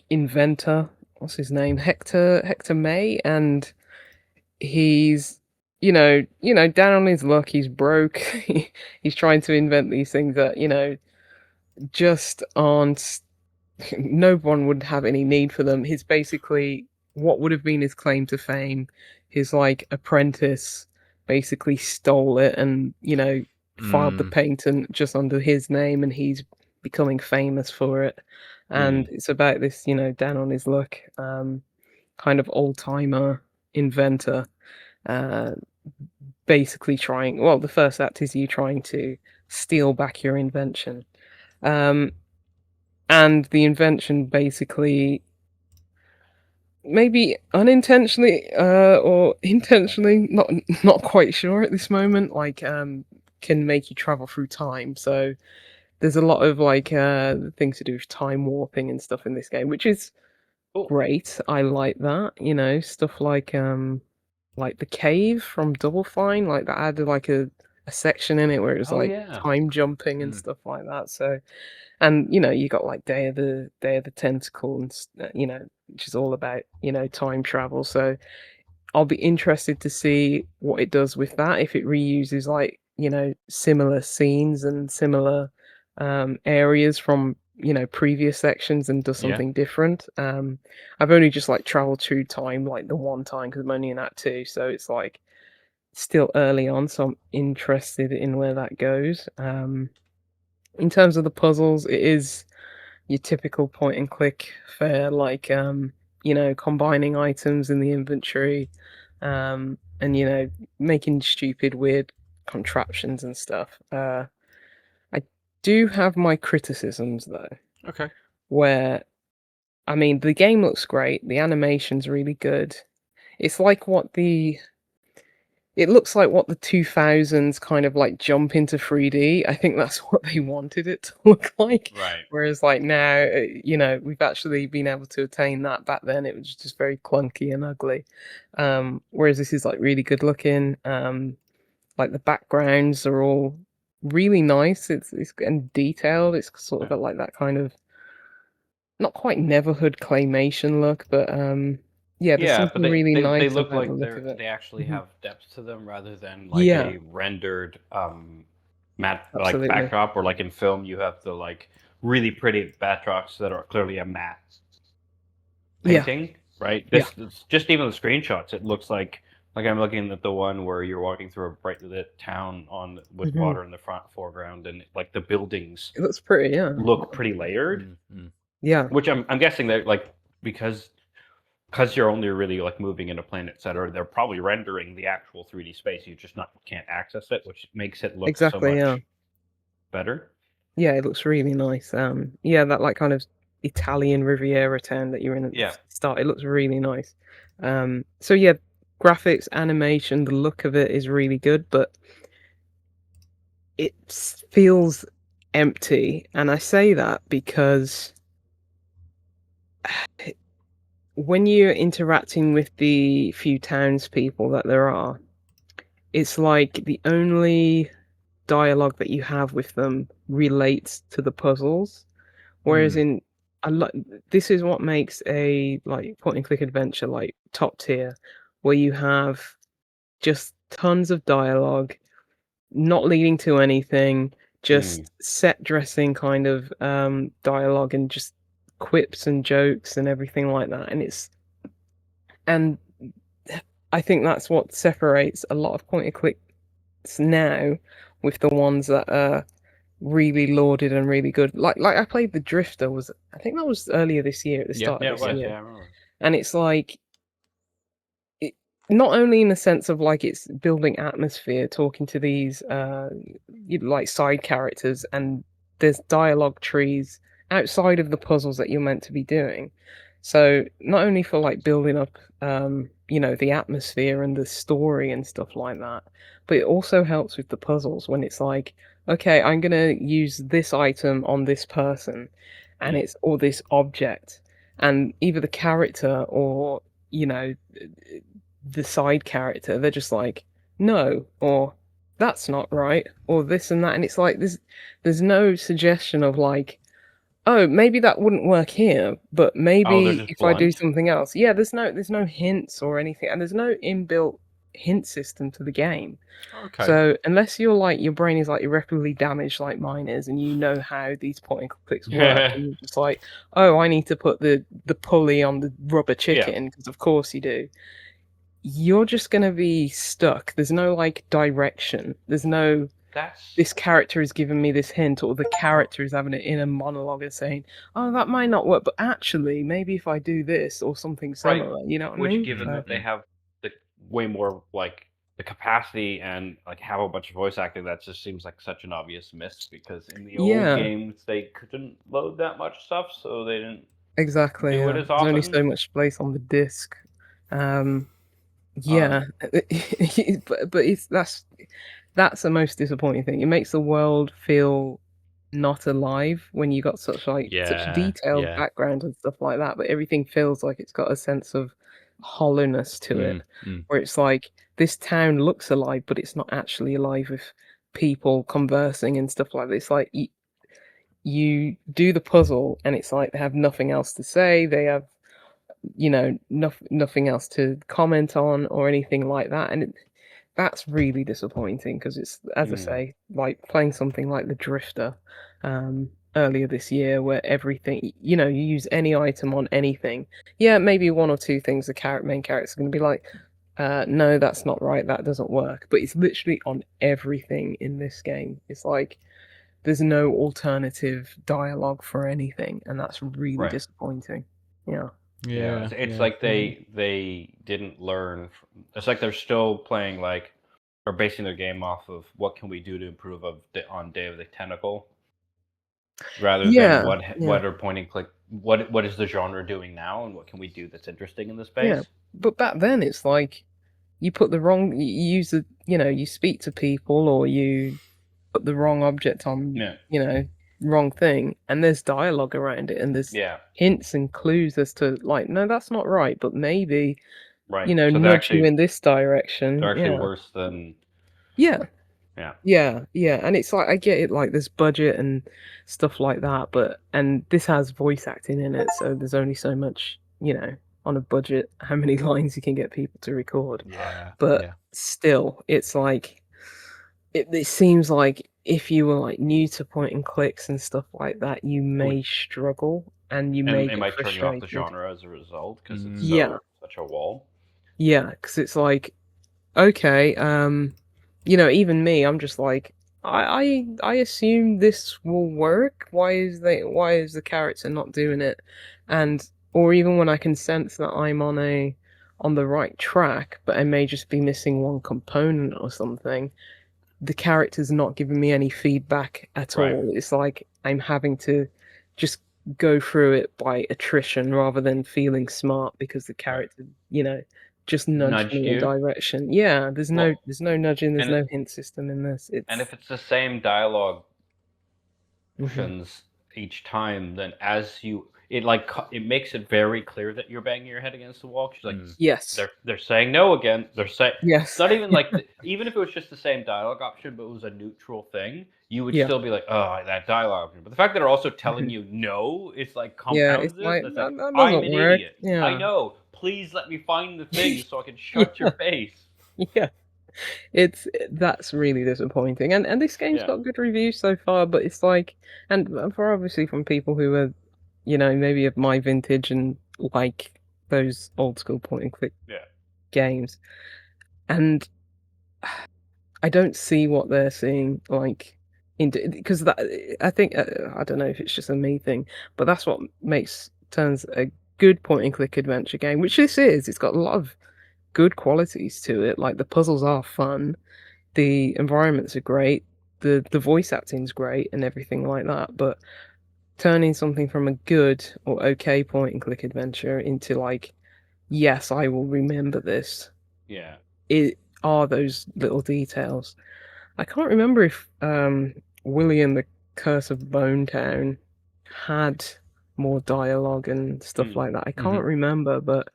inventor. What's his name? Hector May, and he's down on his luck. He's broke. He's trying to invent these things that just aren't. No one would have any need for them. He's basically what would have been his claim to fame. His apprentice basically stole it and filed the patent just under his name, and he's becoming famous for it. And it's about this down on his luck kind of old timer inventor basically trying. Well, the first act is you trying to steal back your invention. And the invention basically, maybe unintentionally or intentionally, not quite sure at this moment, can make you travel through time. So there's a lot of things to do with time warping and stuff in this game, which is great. I like that. Stuff like the cave from Double Fine, that added a section in it where it was time jumping and stuff like that. So, and you got Day of the Tentacle and which is all about time travel. So I'll be interested to see what it does with that, if it reuses similar scenes and similar areas from previous sections and does something different. I've only just traveled through time the one time because I'm only in Act 2, so it's still early on, so I'm interested in where that goes. In terms of the puzzles, it is your typical point and click fare, combining items in the inventory, and making stupid, weird contraptions and stuff. I do have my criticisms though. Okay. Where, I mean, the game looks great, the animation's really good. It's it looks like what the 2000s kind of jump into 3D. I think that's what they wanted it to look like. Right. Whereas now, we've actually been able to attain that. Back then, it was just very clunky and ugly. Whereas this is really good looking. The backgrounds are all really nice. It's and detailed. It's sort of got like that kind of not quite Neverhood claymation look, but yeah, there's Yeah, but something really they nice look about the like look of it. they actually have depth to them rather than like Yeah, a rendered matte like absolutely. backdrop, or like in film you have the like really pretty backdrops that are clearly a matte Yeah, painting, right? yeah. This just even the screenshots, it looks like I'm looking at the one where you're walking through a bright lit town on with hmm water in the front foreground, and like the buildings It looks pretty. Yeah, look pretty layered, yeah, which I'm guessing that like because you're only really like moving in a plane, etc. They're probably rendering the actual 3D space. You just not can't access it, which makes it look so exactly. Yeah, much better. yeah. It looks really nice. Yeah, that like kind of Italian Riviera town that you're in at the Yeah. start. It looks really nice. So yeah, graphics, animation, the look of it is really good, but it feels empty. And I say that because when you're interacting with the few townspeople that there are, it's like the only dialogue that you have with them relates to the puzzles. Whereas in a lot, this is what makes a like point and click adventure like top tier, where you have just tons of dialogue, not leading to anything, just set dressing kind of dialogue and just quips and jokes and everything like that. And I think that's what separates a lot of point and clicks now with the ones that are really lauded and really good. Like I played the Drifter, was I think that was earlier this year at the start of Yeah, it this was. year, Yeah, I remember. and it's like it, not only in the sense of like it's building atmosphere, talking to these like side characters, and there's dialogue trees outside of the puzzles that you're meant to be doing. So not only for like building up the atmosphere and the story and stuff like that, but it also helps with the puzzles when it's like, okay, I'm gonna use this item on this person, and it's or this object, and either the character or you know the side character, they're just like, no, or that's not right, or this and that, and it's like there's no suggestion of like, oh, maybe that wouldn't work here, but Oh, they're maybe just if I do blunt. something else. Yeah, there's no hints or anything, and there's no inbuilt hint system to the game. Okay. So unless you're like your brain is like irreparably damaged like mine is, and you know how these point and clicks work, and you're just like, oh, I need to put the pulley on the rubber chicken because of course you do. You're just gonna be stuck. There's no like direction. There's no this character is giving me this hint, or the character is having an inner monologue and saying, "Oh, that might not work, but actually, maybe if I do this or something Right. similar." You know what I Which, mean? given So, that they have the way more like the capacity and like have a bunch of voice acting, that just seems like such an obvious miss, because in the old yeah, games they couldn't load that much stuff, so they didn't exactly. do it Yeah, as there's only often. so much space on the disc. Um, Yeah, but that's the most disappointing thing. It makes the world feel not alive when you got such detailed yeah. background and stuff like that, but everything feels like it's got a sense of hollowness to it, where it's like this town looks alive, but it's not actually alive with people conversing and stuff like this. Like you do the puzzle and it's like they have nothing else to say. They have nothing else to comment on or anything like that, and that's really disappointing because it's, as I say, like playing something like the Drifter earlier this year, where everything, you use any item on anything. Yeah, maybe one or two things the main character's going to be like, no, that's not right, that doesn't work. But it's literally on everything in this game. It's like there's no alternative dialogue for anything, and that's really disappointing. Yeah. Yeah, it's like they didn't learn. It's like they're still playing like, or basing their game off of what can we do to improve on Day of the Tentacle, rather than Yeah, yeah. what are point and click. What is the genre doing now, and what can we do that's interesting in the Yeah, space? but back then it's like you put the wrong, you use the, you speak to people or you put the wrong object on, wrong thing, and there's dialogue around it, and there's hints and clues as to like, no, that's not right, but maybe, Right. So nudge you in this direction. they're actually Yeah, worse than yeah, Yeah, and it's like I get it, like there's budget and stuff like that, and this has voice acting in it, so there's only so much, on a budget, how many lines you can get people to record. But still, it's like it seems like if you were like new to point and clicks and stuff like that, you may struggle and you may it get might turn you off the frustrated. genre as a result because it's such a wall. Yeah, because it's like, okay, even me, I'm just like, I assume this will work. Why is the character not doing it? Or even when I can sense that I'm on the right track, but I may just be missing one component or something, the character's not giving me any feedback at all. It's like I'm having to just go through it by attrition rather than feeling smart because the character, just nudged me in direction. Yeah, there's no nudging, there's no hint system in this. And if it's the same dialogue options each time, then it makes it very clear that you're banging your head against the wall. She's like, yes, they're saying no again. They're saying yes. It's not even like even if it was just the same dialogue option, but it was a neutral thing, you would still be like, oh, that dialogue option. But the fact that they're also telling you no, it's like compounds it's like, it. that I'm doesn't an work. idiot. Yeah. I know. Please let me find the thing so I can shut your face. Yeah. That's really disappointing, and this game's got good reviews so far, but it's like, and for obviously from people who are, maybe of my vintage and like those old school point and click games, and I don't see what they're seeing, like, because that I think I don't know if it's just a me thing, but that's what turns a good point and click adventure game, which this is. It's got a lot of good qualities to it, like the puzzles are fun. The environments are great, the voice acting's great and everything like that, but turning something from a good or okay point and click adventure into like, yes, I will remember this. Yeah. It are those little details. I can't remember if Willie and the Curse of Bone Town had more dialogue and stuff like that. I can't remember, but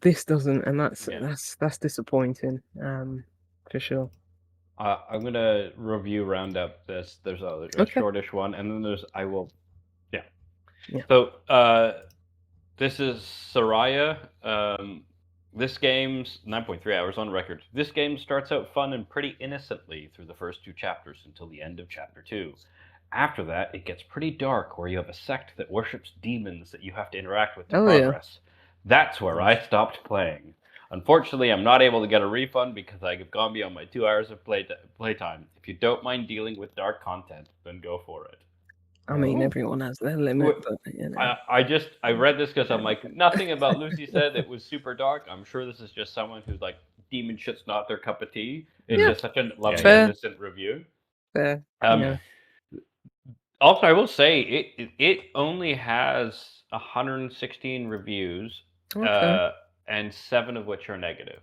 this doesn't, and that's disappointing, for sure. I'm gonna round up this. There's a shortish one, and then there's So this is Soraya. This game's 9.3 hours on record. This game starts out fun and pretty innocently through the first 2 chapters until the end of chapter 2. After that, it gets pretty dark, where you have a sect that worships demons that you have to interact with to progress. That's where I stopped playing. Unfortunately, I'm not able to get a refund because I have gone beyond my 2 hours of playtime. If you don't mind dealing with dark content, then go for it. I mean, everyone has their limit, but I read this because I'm like, nothing about Lucy said it was super dark. I'm sure this is just someone who's like, demon shit's not their cup of tea. It's just such a lovely, innocent review. Fair. Also, I will say it only has 116 reviews, and 7 of which are negative.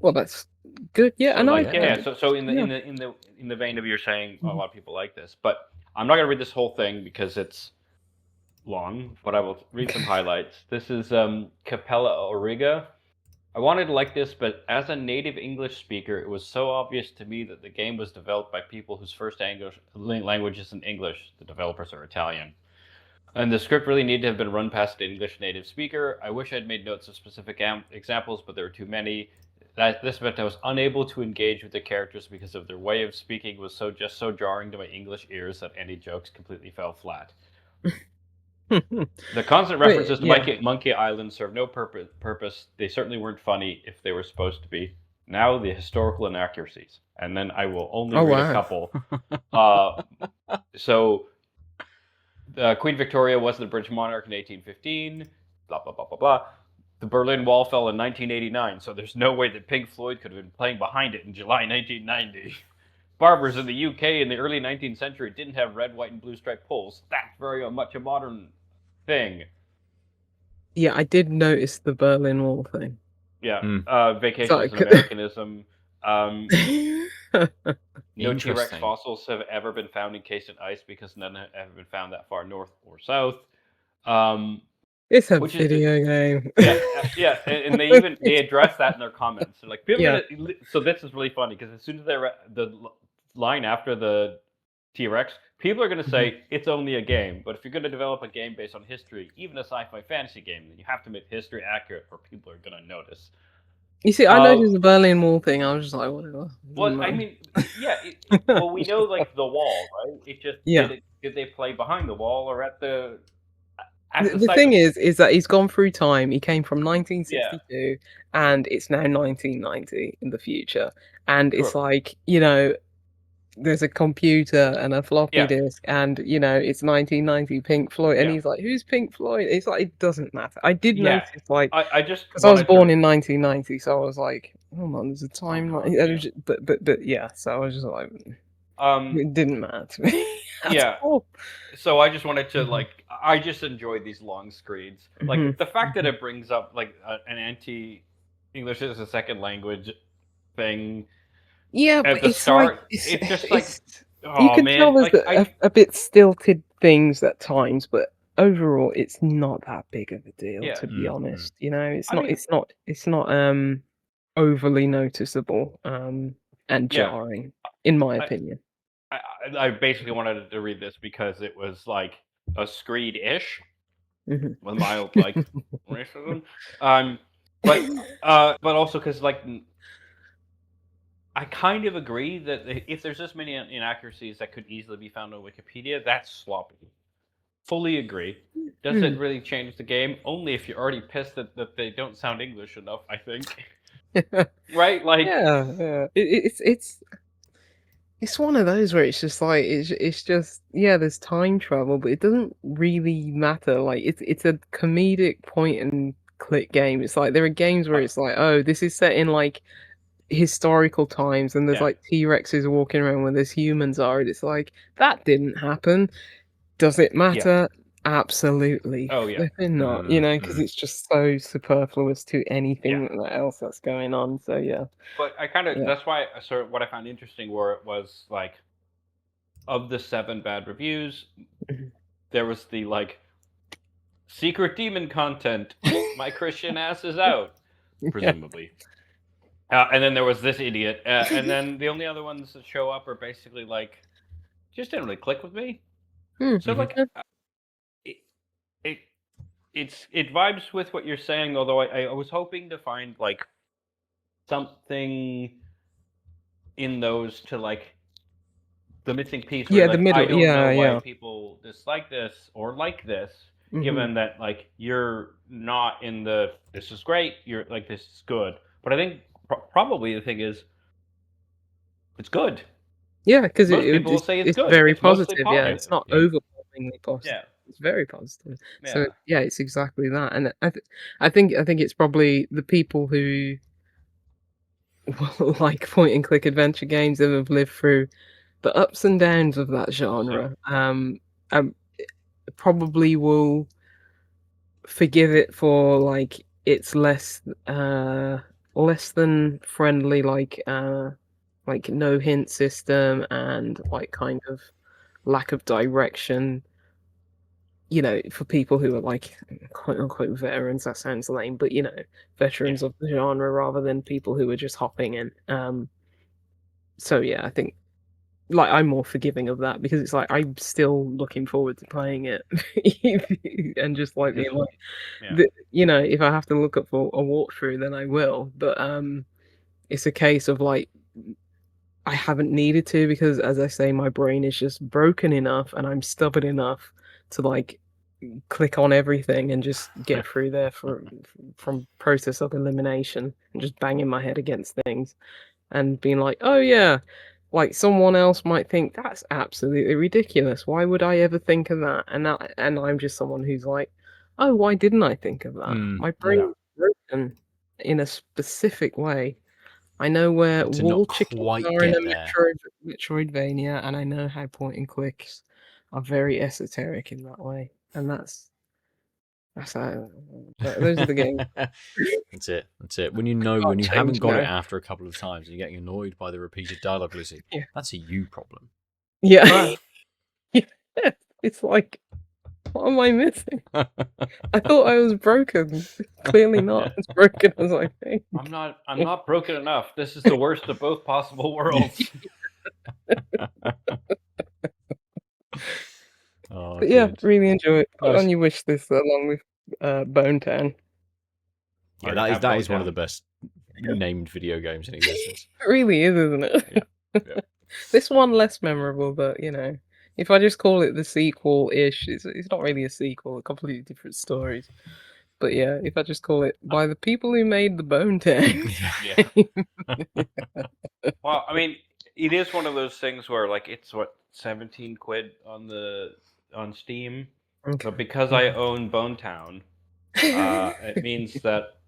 Well, that's good. Yeah, so So in the vein of you're saying a lot of people like this, but I'm not gonna read this whole thing because it's long, but I will read some highlights. This is Capella Origa. I wanted to like this, but as a native English speaker, it was so obvious to me that the game was developed by people whose first language isn't English. The developers are Italian. And the script really needed to have been run past an English native speaker. I wish I'd made notes of specific examples, but there were too many. This meant I was unable to engage with the characters because of their way of speaking was so jarring to my English ears that any jokes completely fell flat. The constant references to Monkey Island serve no purpose. They certainly weren't funny if they were supposed to be. Now the historical inaccuracies, and then I will only read a couple. So, Queen Victoria was the British monarch in 1815. Blah blah blah blah blah. The Berlin Wall fell in 1989, so there's no way that Pink Floyd could have been playing behind it in July 1990. Barbers in the UK in the early 19th century didn't have red, white, and blue striped poles. That's very much a modern thing. Yeah, I did notice the Berlin Wall thing. Yeah, vacation is an Americanism. No T-Rex fossils have ever been found encased in ice because none have ever been found that far north or south. It's a Which is video game. yeah, and they address that in their comments. They're like, people are gonna, so this is really funny because as soon as the line after the T-Rex, people are gonna say it's only a game. But if you're gonna develop a game based on history, even a sci-fi fantasy game, then you have to make history accurate, or people are gonna notice. You see, I noticed the Berlin Wall thing. I was just like, whatever. Well, I mean, yeah. Well, we know like the wall, right? It just did they play behind the wall or at the? The thing is that he's gone through time. He came from 1962, and it's now 1990 in the future, and it's like, you know, there's a computer and a floppy disk, and you know, it's 1990 Pink Floyd, and he's like, who's Pink Floyd? It's like, it doesn't matter. I did notice, like, I just because I was born in 1990, so I was like, oh man, there's a timeline. But yeah, so I was just like, it didn't matter to me. All. So I just wanted to like, I just enjoyed these long screens, like the fact that it brings up like an anti-English as a second language thing. Yeah, at but the it's start, like it's just like, you can tell there's like, a bit stilted things at times, but overall, it's not that big of a deal, to be honest. You know, it's not overly noticeable and jarring, in my opinion. I basically wanted to read this because it was like a screed-ish with mild like racism, but also because like I kind of agree that if there's this many inaccuracies that could easily be found on Wikipedia, that's sloppy. Fully agree. Does it really change the game? Only if you're already pissed that they don't sound English enough, I think. Right? Like, yeah. It's one of those where it's just like it's just, yeah, there's time travel, but it doesn't really matter. Like, it's a comedic point and click game. It's like there are games where it's like, oh, this is set in like historical times, and there's like T-Rexes walking around where there's humans are, and it's like, that didn't happen. Does it matter? Absolutely. Oh yeah. Flipping not, you know, because it's just so superfluous to anything else that's going on. So yeah. But I kind of that's why sort of what I found interesting where it was like, of the 7 bad reviews, there was the like secret demon content. My Christian ass is out, presumably. And then there was this idiot, and then the only other ones that show up are basically like, just didn't really click with me. So like, it vibes with what you're saying. Although I was hoping to find like something in those to like the missing piece. Where, the like, middle. I don't know why people dislike this or like this, given that like you're not in the this is great. You're like, this is good. But I think probably the thing is, it's good. Yeah, because people will say it's good. Very positive. Yeah, it's not overwhelmingly positive. Yeah, it's very positive. So yeah, it's exactly that. And I think it's probably the people who like point and click adventure games that have lived through the ups and downs of that genre. Probably will forgive it for like it's less than friendly, like no hint system, and like kind of lack of direction, you know, for people who are like quote unquote veterans. That sounds lame, but you know, veterans of the genre rather than people who are just hopping in. So yeah, I think like I'm more forgiving of that because it's like I'm still looking forward to playing it and just like being like, you know, if I have to look up for a walkthrough, then I will. But it's a case of like, I haven't needed to because, as I say, my brain is just broken enough and I'm stubborn enough to like click on everything and just get through there from process of elimination and just banging my head against things and being like, oh yeah, like someone else might think that's absolutely ridiculous. Why would I ever think of that? And I'm just someone who's like, oh, why didn't I think of that? My brain is broken in a specific way. I know where wall chickens are in a Metroidvania, and I know how point and clicks are very esoteric in that way. And that's how, those are the games. That's it. When you haven't got it after a couple of times, and you're getting annoyed by the repeated dialogue, Lucy. That's a you problem. Yeah. Yeah. It's like, What am I missing? I thought I was broken. Clearly not as broken as I think. I'm not broken enough. This is the worst of both possible worlds. Oh, But yeah, good. really enjoy it. Put it Nice. on your wish list along with Bone Town. Yeah, that is one of the best named video games in existence. It really is, isn't it? Yeah. This one less memorable, but you know, if I just call it the sequel-ish, it's not really a sequel. They're completely different stories. But yeah, if I just call it by the people who made the Bone Town. Yeah. Well, I mean, it is one of those things where like it's what 17 quid on Steam. Okay. But because I own Bone Town, it means that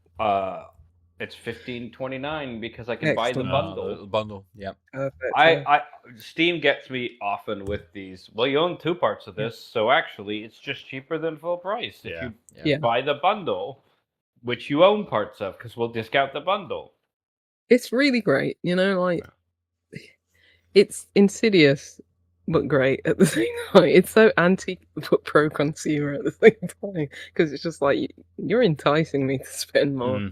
it's $15.29 because I can buy the Excellent. bundle. The bundle, yeah. I Steam gets me often with these. Well, you own two parts of this, so actually it's just cheaper than full price if you buy the bundle, which you own parts of, because we'll discount the bundle. It's really great, you know, like it's insidious but great at the same time. It's so anti but pro consumer at the same time because it's just like you're enticing me to spend more.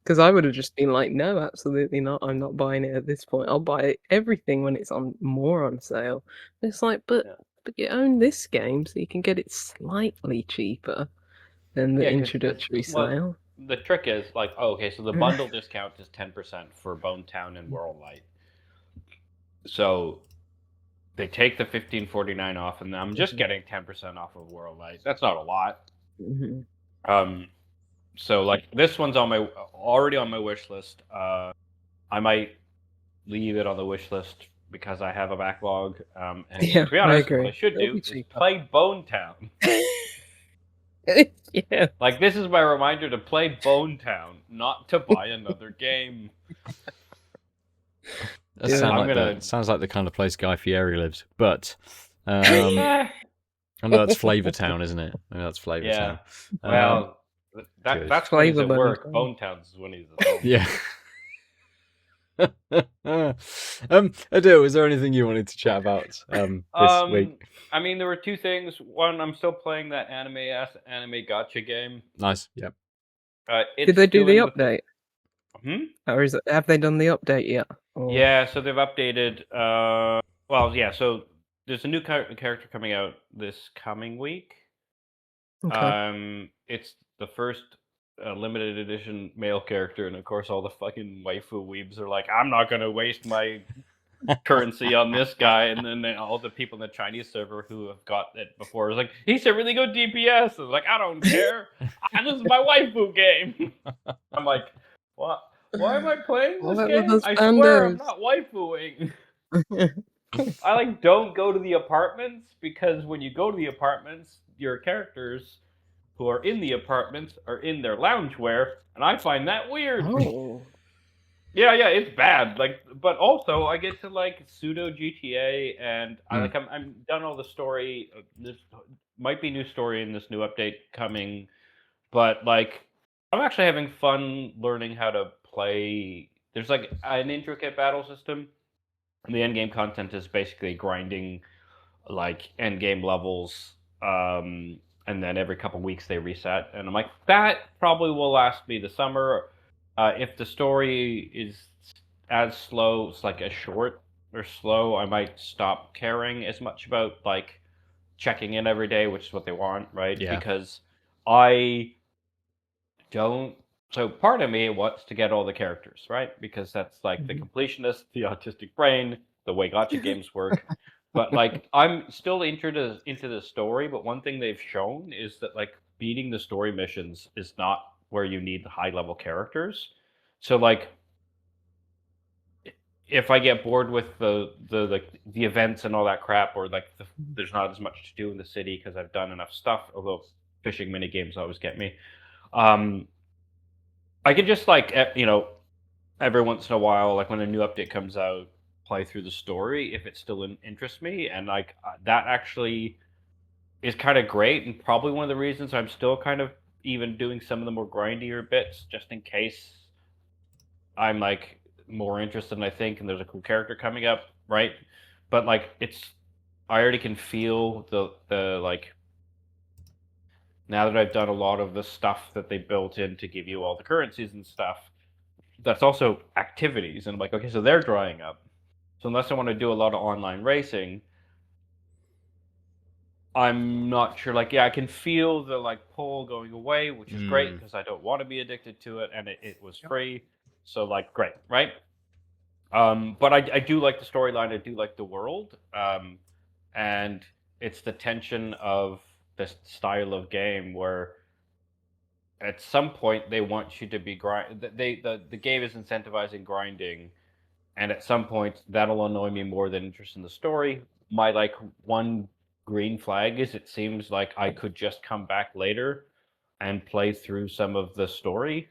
Because I would have just been like, no, absolutely not. I'm not buying it at this point. I'll buy everything when it's on sale. And it's like, but you own this game, so you can get it slightly cheaper than the introductory sale. The trick is like, so the bundle discount is 10% for Bone Town and Whirlight. So they take the $15.49 off, and I'm just getting 10% off of Whirlight. That's not a lot. So like this one's already on my wish list. I might leave it on the wish list because I have a backlog. And to be honest, what I should do is play Bone Town. Yeah. Like this is my reminder to play Bone Town, not to buy another game. Sounds like the kind of place Guy Fieri lives, but I know that's Flavor Town, isn't it? I know that's Flavor Town. Well, that's when he's at work. Bone Town's when he's at home. Yeah. Aadil, is there anything you wanted to chat about this week? I mean, there were two things. One, I'm still playing that anime gacha game. Nice. Yep. Did they do the update? Or have they done the update yet? Or... Yeah, so they've updated. So there's a new character coming out this coming week. Okay. It's the first limited edition male character, and of course, all the fucking waifu weebs are like, "I'm not gonna waste my currency on this guy," and then all the people in the Chinese server who have got it before is like, "He's a really good DPS." I was like, "I don't care. This is my waifu game." I'm like, "What? Why am I playing this game? I swear I'm not waifuing." I don't go to the apartments because when you go to the apartments, your characters who are in the apartments are in their loungewear, and I find that weird. Oh. Yeah, it's bad. But also I get to pseudo GTA, and I'm done all the story. This might be new story in this new update coming, but I'm actually having fun learning how to play. There's an intricate battle system, and the end game content is basically grinding end game levels. And then every couple weeks they reset, and I'm like, that probably will last me the summer. If the story is as slow, it's as short or slow, I might stop caring as much about checking in every day, which is what they want, right? Yeah. Because I don't. So part of me wants to get all the characters, right? Because that's the completionist, the autistic brain, the way gacha games work. But I'm still into the story. But one thing they've shown is that beating the story missions is not where you need the high level characters. So if I get bored with the events and all that crap, or there's not as much to do in the city because I've done enough stuff. Although fishing mini games always get me. I can just every once in a while, when a new update comes out, play through the story if it still interests me, and that actually is kind of great, and probably one of the reasons I'm still kind of even doing some of the more grindier bits just in case I'm more interested than I think, and there's a cool character coming up, right? But I already can feel the now that I've done a lot of the stuff that they built in to give you all the currencies and stuff, that's also activities. And I'm like, okay, so they're drying up. So unless I want to do a lot of online racing, I'm not sure. Like, yeah, I can feel the like pull going away, which is great because I don't want to be addicted to it, and it was free. So like, great, right? But I do like the storyline. I do like the world, and it's the tension of this style of game where at some point they want you to be the game is incentivizing grinding, and at some point that'll annoy me more than interest in the story. My like one green flag is it seems like I could just come back later and play through some of the story,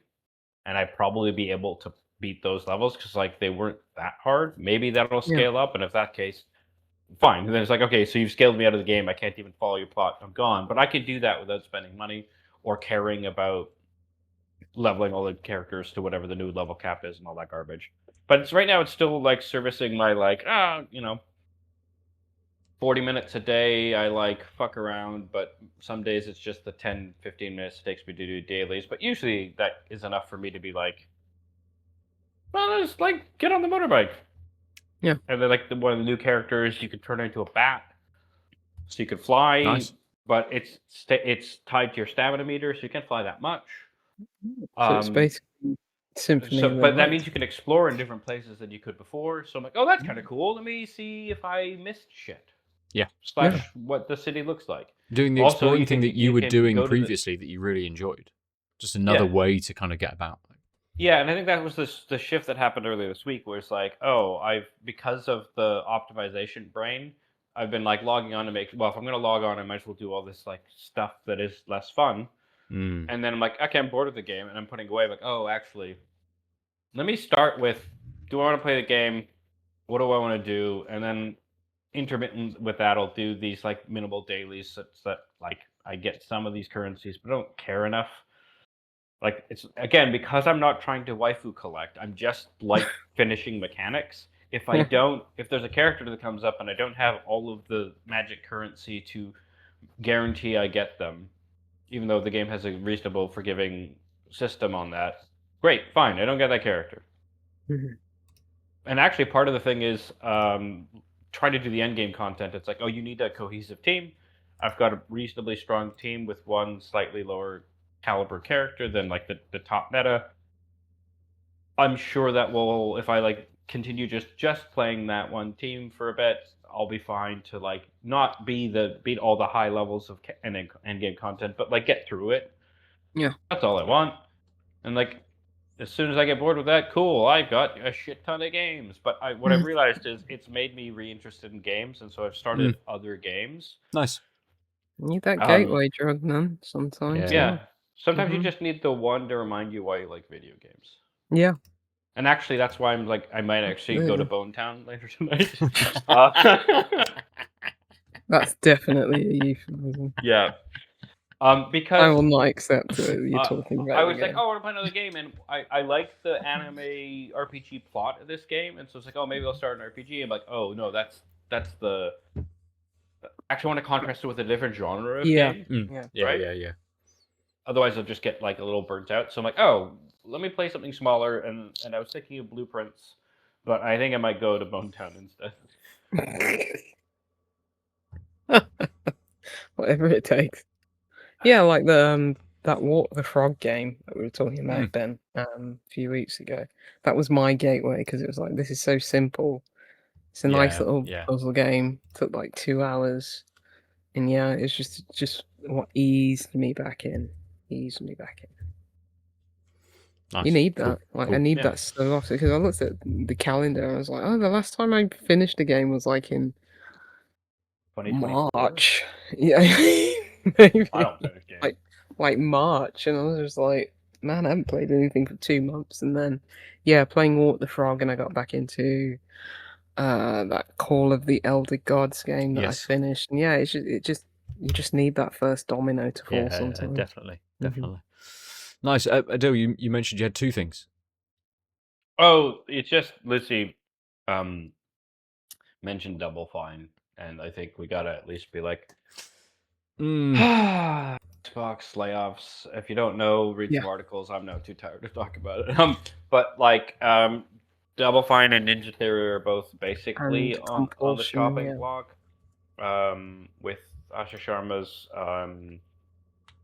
and I'd probably be able to beat those levels because like they weren't that hard. Maybe that'll scale up, and if that case, fine. And then it's like, okay, so you've scaled me out of the game. I can't even follow your plot. I'm gone. But I could do that without spending money or caring about leveling all the characters to whatever the new level cap is and all that garbage. But it's right now it's still like servicing my like 40 minutes a day. I like fuck around, but some days it's just the 10-15 minutes it takes me to do dailies. But usually that is enough for me to be like, well, just like get on the motorbike. Yeah. And then like one of the new characters, you could turn into a bat, so you could fly. Nice. But it's tied to your stamina meter, so you can't fly that much. So it's basically Symphony. But that means you can explore in different places than you could before. So I'm like, oh, that's kind of cool. Let me see if I missed shit. Yeah. / what the city looks like. Doing the exploring thing that you were doing previously that you really enjoyed. Just another way to kind of get about. Yeah, and I think that was the shift that happened earlier this week, where it's like, oh, because of the optimization brain, I've been like logging on to if I'm going to log on, I might as well do all this like stuff that is less fun. And then I'm like, okay, I'm bored of the game, and I'm putting away like, oh, actually, let me start with, do I want to play the game? What do I want to do? And then intermittent with that, I'll do these like minimal dailies such that like I get some of these currencies, but I don't care enough. Like it's again because I'm not trying to waifu collect. I'm just like finishing mechanics. If there's a character that comes up and I don't have all of the magic currency to guarantee I get them, even though the game has a reasonable forgiving system on that, great, fine, I don't get that character. And actually, part of the thing is trying to do the end game content. It's like, oh, you need a cohesive team. I've got a reasonably strong team with one slightly lower caliber character than like the top meta. I'm sure that will, if I like continue just playing that one team for a bit, I'll be fine to like not beat all the high levels of end game content, but like get through it. Yeah, that's all I want. And like as soon as I get bored with that, cool, I've got a shit ton of games. But what I've realized is it's made me reinterested in games, and so I've started other games. Nice. You need that gateway drug, man. Sometimes. Yeah. Sometimes you just need the one to remind you why you like video games. Yeah. And actually, that's why I'm like, I might actually go to Bone Town later tonight. That's definitely a euphemism. Yeah. Because I will not accept it. You're talking about. I was like, oh, I want to play another game, and I like the anime RPG plot of this game, and so it's like, oh, maybe I'll start an RPG. I'm like, oh no, that's the. Actually, I want to contrast it with a different genre of game. Yeah. Otherwise, I'll just get like a little burnt out. So I'm like, oh, let me play something smaller, and I was thinking of Blueprints, but I think I might go to Bone Town instead. Whatever it takes. Yeah, like the Walk the Frog game that we were talking about, Ben, a few weeks ago. That was my gateway because it was like, this is so simple. It's a nice little puzzle game. Took like 2 hours, and yeah, it's just what eased me back in. Nice. You need that. Cool. I need that so often because I looked at the calendar and I was like, oh, the last time I finished a game was like in March. Yeah. Maybe. I don't finish games. Like March, and I was just like, man, I haven't played anything for 2 months, and then playing Walk the Frog, and I got back into that Call of the Elder Gods game that I finished, and you just need that first domino to fall sometimes. Definitely. Nice. Aadil, you mentioned you had 2 things. Oh, it's just Lizzie mentioned Double Fine, and I think we gotta at least be like, Xbox layoffs. If you don't know, read some Yeah. articles. I'm now too tired to talk about it. But Double Fine and Ninja Theory are both basically And on the compulsion, chopping yeah. block. With Asha Sharma's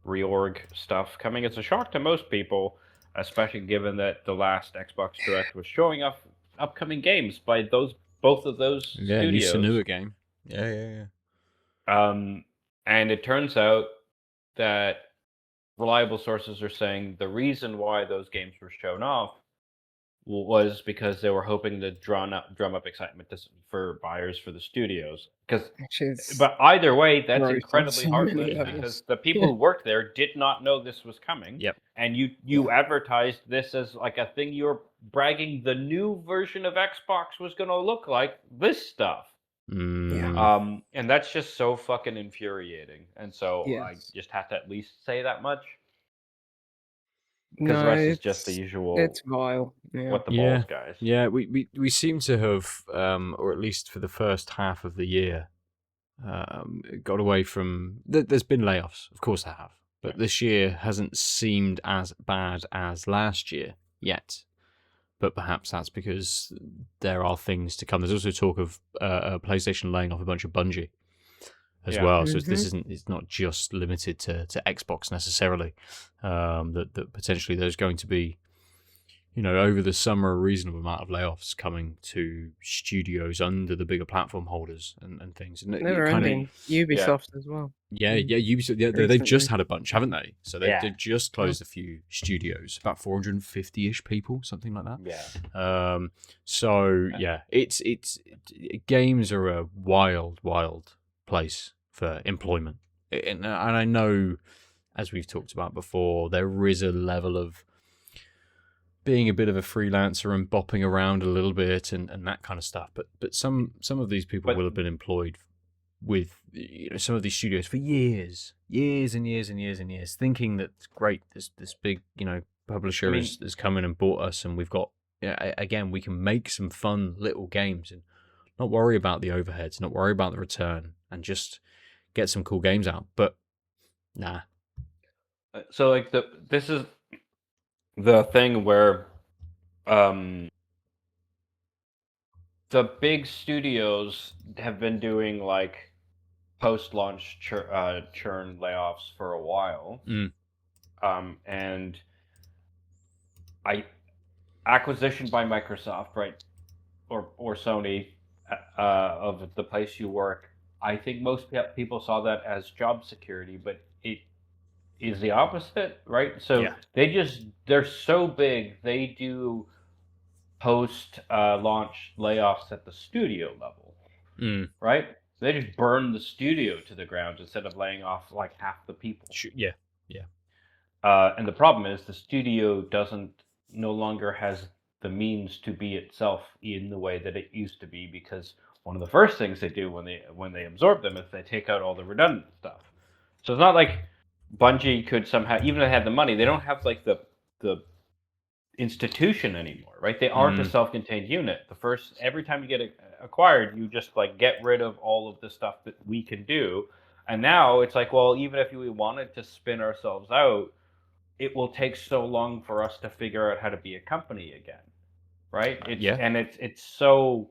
reorg stuff coming as a shock to most people, especially given that the last Xbox Direct was showing off upcoming games by both of those Yeah, new studios. Senua game. Yeah. And it turns out that reliable sources are saying the reason why those games were shown off was because they were hoping to drum up excitement for buyers for the studios. But either way, that's incredibly heartless because the people who worked there did not know this was coming. Yep. And you advertised this as like a thing you were bragging the new version of Xbox was going to look like this stuff. Mm. And that's just so fucking infuriating. And so I just have to at least say that much. Because the rest is just the usual. It's vile. Yeah. What the balls, guys. Yeah, we seem to have, or at least for the first half of the year, got away from. There's been layoffs, of course there have, but this year hasn't seemed as bad as last year yet. But perhaps that's because there are things to come. There's also talk of PlayStation laying off a bunch of Bungie as well. So it's not just limited to Xbox necessarily. That potentially there's going to be, over the summer, a reasonable amount of layoffs coming to studios under the bigger platform holders and things. And Never ending. Ubisoft as well. Yeah, Ubisoft. Yeah, they've just had a bunch, haven't they? So they've just closed a few studios, about 450-ish people, something like that. Yeah. So it's games are a wild place for employment, and I know, as we've talked about before, there is a level of being a bit of a freelancer and bopping around a little bit and that kind of stuff. But some of these people will have been employed with some of these studios for years and years, thinking that great, this big publisher has come in and bought us, and we've got again, we can make some fun little games and not worry about the overheads, not worry about the return, and just get some cool games out. But nah. So this is the thing where the big studios have been doing like post-launch churn layoffs for a while. And acquisition by Microsoft, right, or Sony of the place you work. I think most people saw that as job security, but it is the opposite, right? So they're so big, they do post-launch layoffs at the studio level, right? They just burn the studio to the ground instead of laying off like half the people. Yeah. And the problem is the studio no longer has the means to be itself in the way that it used to be, because one of the first things they do when they absorb them is they take out all the redundant stuff. So it's not like Bungie could somehow, even if they had the money, they don't have like the institution anymore, right? They aren't a self-contained unit. Every time you get acquired, you just like get rid of all of the stuff that we can do. And now it's like, well, even if we wanted to spin ourselves out, it will take so long for us to figure out how to be a company again, right? And it's so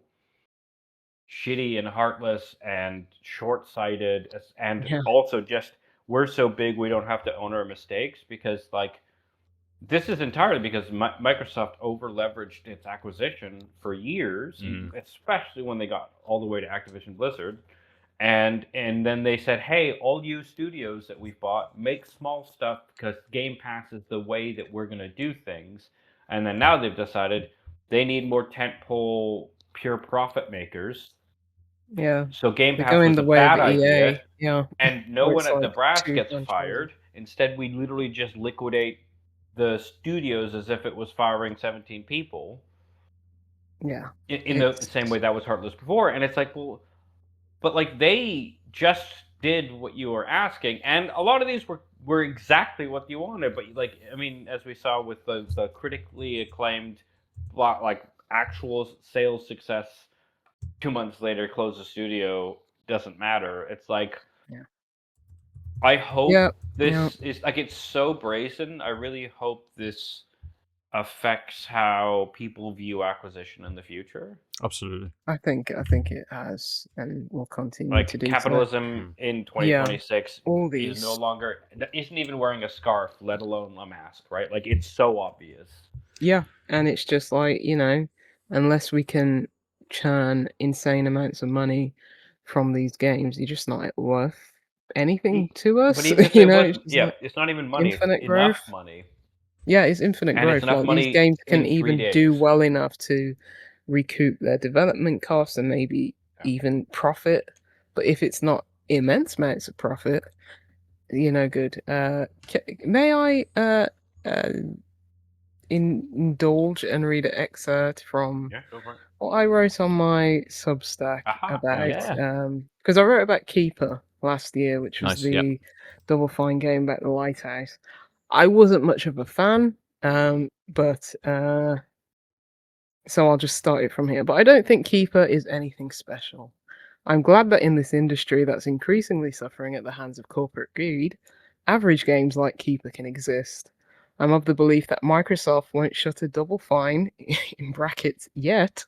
shitty and heartless and short-sighted, and also just we're so big we don't have to own our mistakes, because like this is entirely because Microsoft over-leveraged its acquisition for years, especially when they got all the way to Activision Blizzard. And then they said, hey, all you studios that we've bought, make small stuff because Game Pass is the way that we're going to do things. And then now they've decided they need more tentpole pure profit makers. Yeah. So Game Pass was a bad idea. Yeah. And no one at the brass gets fired. Instead, we literally just liquidate the studios as if it was firing 17 people. Yeah. In the same way that was heartless before. And it's like, well, but like they just did what you were asking, and a lot of these were exactly what you wanted. But like, I mean, as we saw with the critically acclaimed, like actual sales success, 2 months later, close the studio, doesn't matter. It's like, I hope Yeah, this is like, it's so brazen. I really hope this affects how people view acquisition in the future. Absolutely. I think it has and will continue to Like do so. capitalism in Yeah, 2026 all is these. no longer isn't even wearing a scarf, let alone a mask, right? Like it's so obvious. Yeah, and it's just like, unless we can churn insane amounts of money from these games, you're just not worth anything to us. But even if You it know, was, it's just yeah, like it's not even money. It's infinite enough growth. money, Yeah, it's infinite and it's growth. enough Like these money games can in 3 even do days. well enough to recoup their development costs and maybe even profit. But if it's not immense amounts of profit, you're no good. May I indulge and read an excerpt from Yeah, go for it. what I wrote on my Substack Aha, about, yeah. because I wrote about Keeper last year, which was Nice, yep. the Double Fine game about the lighthouse. I wasn't much of a fan, but so I'll just start it from here. But I don't think Keeper is anything special. I'm glad that in this industry that's increasingly suffering at the hands of corporate greed, average games like Keeper can exist. I'm of the belief that Microsoft won't shut a Double Fine, in brackets, yet,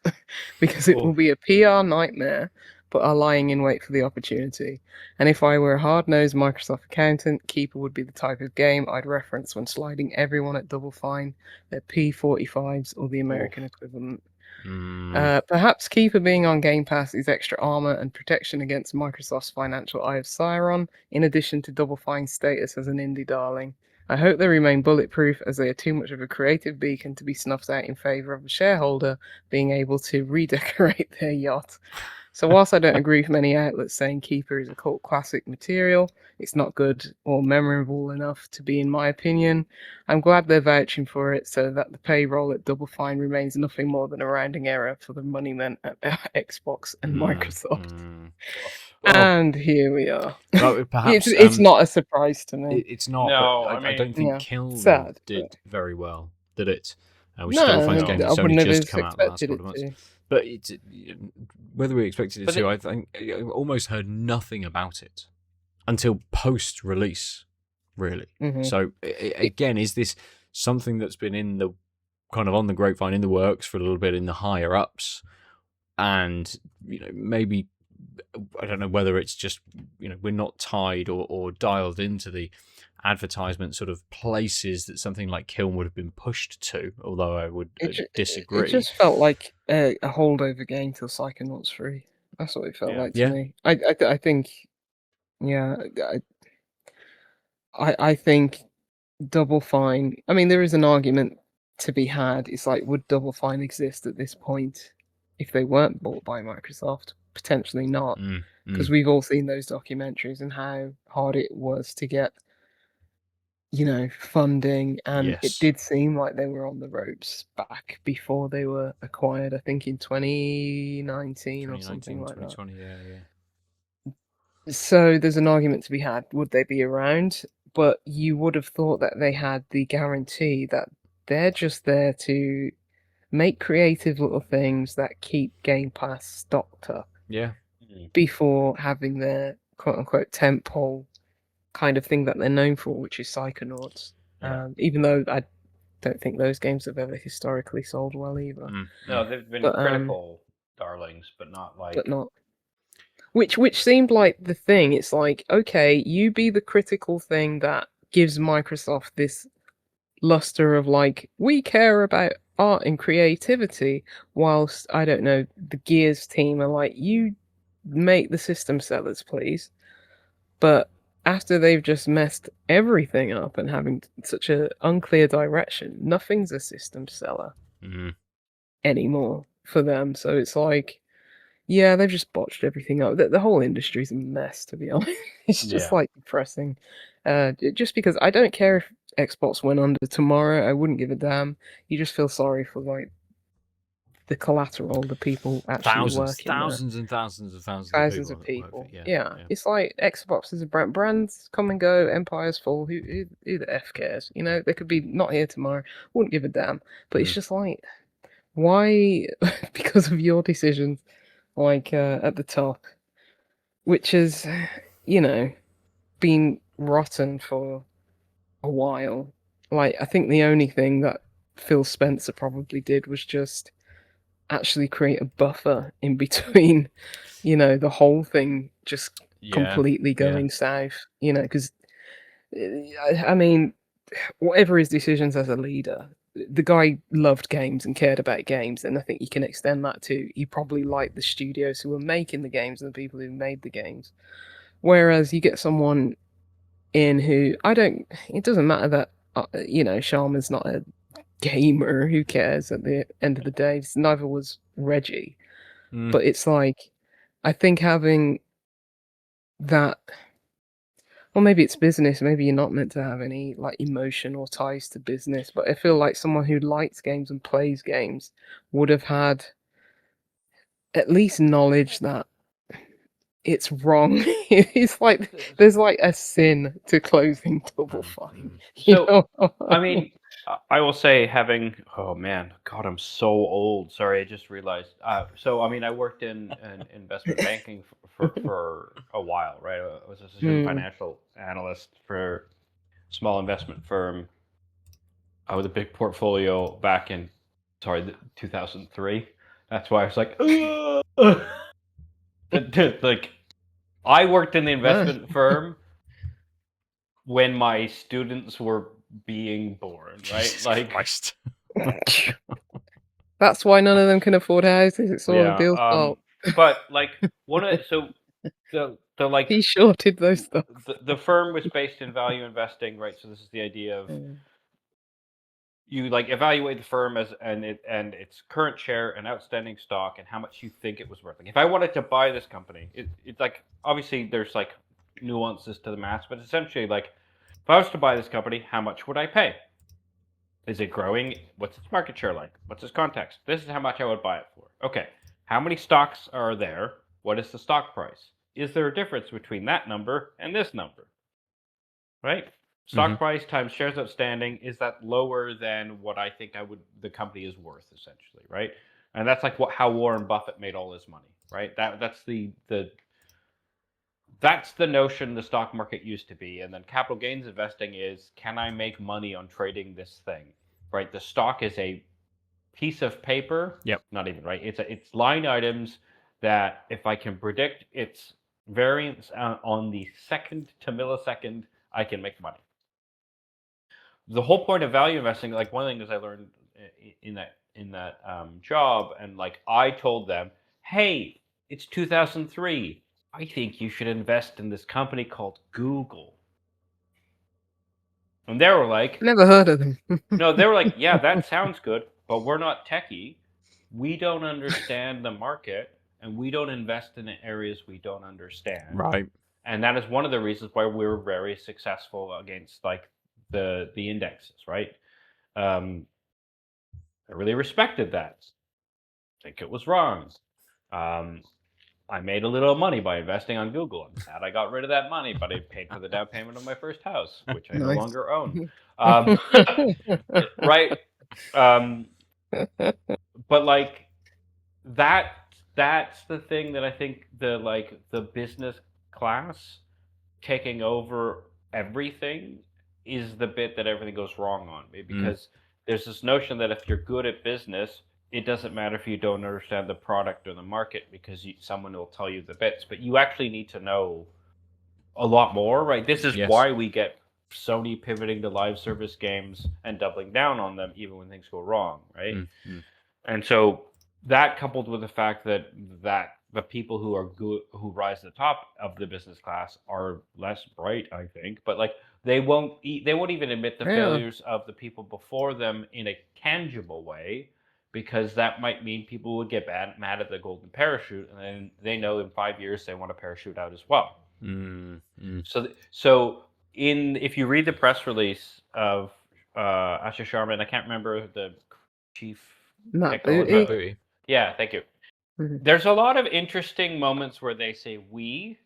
because it will be a PR nightmare, but are lying in wait for the opportunity. And if I were a hard-nosed Microsoft accountant, Keeper would be the type of game I'd reference when sliding everyone at Double Fine, their P45s, or the American equivalent. Perhaps Keeper being on Game Pass is extra armor and protection against Microsoft's financial Eye of Sauron, in addition to Double Fine's status as an indie darling. I hope they remain bulletproof, as they are too much of a creative beacon to be snuffed out in favour of a shareholder being able to redecorate their yacht. So whilst I don't agree with many outlets saying Keeper is a cult classic material, it's not good or memorable enough to be in my opinion. I'm glad they're vouching for it so that the payroll at Double Fine remains nothing more than a rounding error for the money men at Xbox and Microsoft. Well, And here we are. well, perhaps it's not a surprise to me. it's not, No, but I I don't mean, think Yeah, Kiln sad, did but very well, did it? Which is Double no, Fine's no. game I that's only wouldn't have just come out in the last expected couple it of months. to. But it's whether we expected it But to, I think I almost heard nothing about it until post-release, really. Mhm. So again, is this something that's been in the kind of on the grapevine, in the works for a little bit in the higher ups, and maybe I don't know whether it's just we're not tied or dialed into the advertisement sort of places that something like Kiln would have been pushed to, although I would disagree. It just felt like a holdover game till Psychonauts 3. That's what it felt like to me. I think, yeah, I think Double Fine. I mean, there is an argument to be had. It's like, would Double Fine exist at this point if they weren't bought by Microsoft? Potentially not, because we've all seen those documentaries and how hard it was to get funding, and it did seem like they were on the ropes back before they were acquired, I think in 2019 or something like 2020, yeah. that. So there's an argument to be had. Would they be around? But you would have thought that they had the guarantee that they're just there to make creative little things that keep Game Pass stocked up. Yeah. Before having their quote-unquote tentpole kind of thing that they're known for, which is Psychonauts. Even though I don't think those games have ever historically sold well either. No, they've been critical darlings, but not like. But not. Which seemed like the thing. It's like, okay, you be the critical thing that gives Microsoft this luster of like, we care about art and creativity, whilst I don't know, the Gears team are like, you make the system sellers, please. But after they've just messed everything up and having such a unclear direction, nothing's a system seller anymore for them. So it's like, yeah, they've just botched everything up. The whole industry's a mess, to be honest. It's just like depressing. Just because I don't care if Xbox went under tomorrow, I wouldn't give a damn. You just feel sorry for like the collateral, the people actually working thousands there. and thousands of Thousands of people. Yeah. It's like Xbox is a brand. Brands come and go. Empires fall. Who the f cares? They could be not here tomorrow. Wouldn't give a damn. But it's just like, why? Because of your decisions, like at the top, which has, been rotten for a while. Like, I think the only thing that Phil Spencer probably did was just actually create a buffer in between, the whole thing just completely going south, because, I mean, whatever his decisions as a leader, the guy loved games and cared about games, and I think you can extend that to he probably liked the studios who were making the games and the people who made the games. Whereas you get someone in who it doesn't matter that Sharman's not a gamer, who cares at the end of the day? Neither was Reggie. But it's like, I think having that, well, maybe it's business, maybe you're not meant to have any like emotion or ties to business, but I feel like someone who likes games and plays games would have had at least knowledge that it's wrong. It's like there's like a sin to closing Double Fine. So, I mean, I will say oh man, God, I'm so old. Sorry, I just realized. So, I mean, I worked in investment banking for a while, right? I was a financial analyst for a small investment firm with a big portfolio back in, 2003. That's why I was like, like, I worked in the investment firm when my students were being born, right? Jesus like, Christ. That's why none of them can afford houses. It's all Aadil's fault. But like the like he shorted those stuff. The firm was based in value investing, right? So this is the idea of you like evaluate the firm and its current share and outstanding stock and how much you think it was worth. Like if I wanted to buy this company, it's like obviously there's like nuances to the math, but essentially like if I was to buy this company, how much would I pay? Is it growing? What's its market share like? What's its context? This is how much I would buy it for. Okay. How many stocks are there? What is the stock price? Is there a difference between that number and this number? Right? Stock price times shares outstanding, is that lower than what I think the company is worth, essentially, right? And that's like how Warren Buffett made all his money, right? That's the notion the stock market used to be. And then capital gains investing is, can I make money on trading this thing, right? The stock is a piece of paper. Yep. Not even, right? It's line items that if I can predict its variance on the second to millisecond, I can make money. The whole point of value investing, like one thing is I learned in that job, and like I told them, hey, it's 2003. I think you should invest in this company called Google. And they were like, never heard of them. No, they were like, yeah, that sounds good, but we're not techie. We don't understand the market, and we don't invest in areas we don't understand. Right. And that is one of the reasons why we were very successful against like the indexes, right? I really respected that. I think it was wrong. I made a little money by investing on Google. I'm sad I got rid of that money, but I paid for the down payment of my first house, which I no longer own. Right? But like that's the thing that I think the business class taking over everything is the bit that everything goes wrong on, because there's this notion that if you're good at business, it doesn't matter if you don't understand the product or the market, because someone will tell you the bits, but you actually need to know a lot more, right? This is why we get Sony pivoting to live service games and doubling down on them even when things go wrong, right? And so that, coupled with the fact that the people who are good, who rise to the top of the business class, are less bright, I think, but like they won't even admit the failures of the people before them in a tangible way, because that might mean people would get mad at the golden parachute, and then they know in 5 years they want a parachute out as well. So if you read the press release of Asha Sharma, I can't remember the chief. Matt Booty. Yeah, thank you. There's a lot of interesting moments where they say, we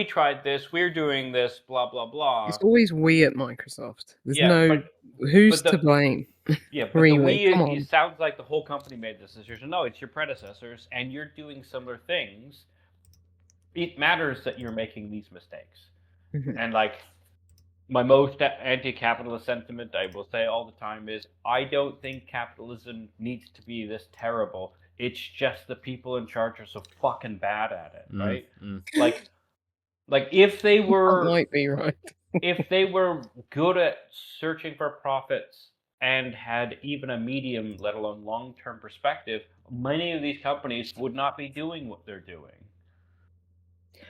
tried this, we're doing this, blah, blah, blah. It's always we at Microsoft. There's who's to blame? Yeah, but really? It sounds like the whole company made this decision. No, it's your predecessors, and you're doing similar things. It matters that you're making these mistakes. And like my most anti-capitalist sentiment I will say all the time is I don't think capitalism needs to be this terrible. It's just the people in charge are so fucking bad at it, right? Like if they That were might be right. if they were good at searching for profits and had even a medium, let alone long-term perspective, many of these companies would not be doing what they're doing.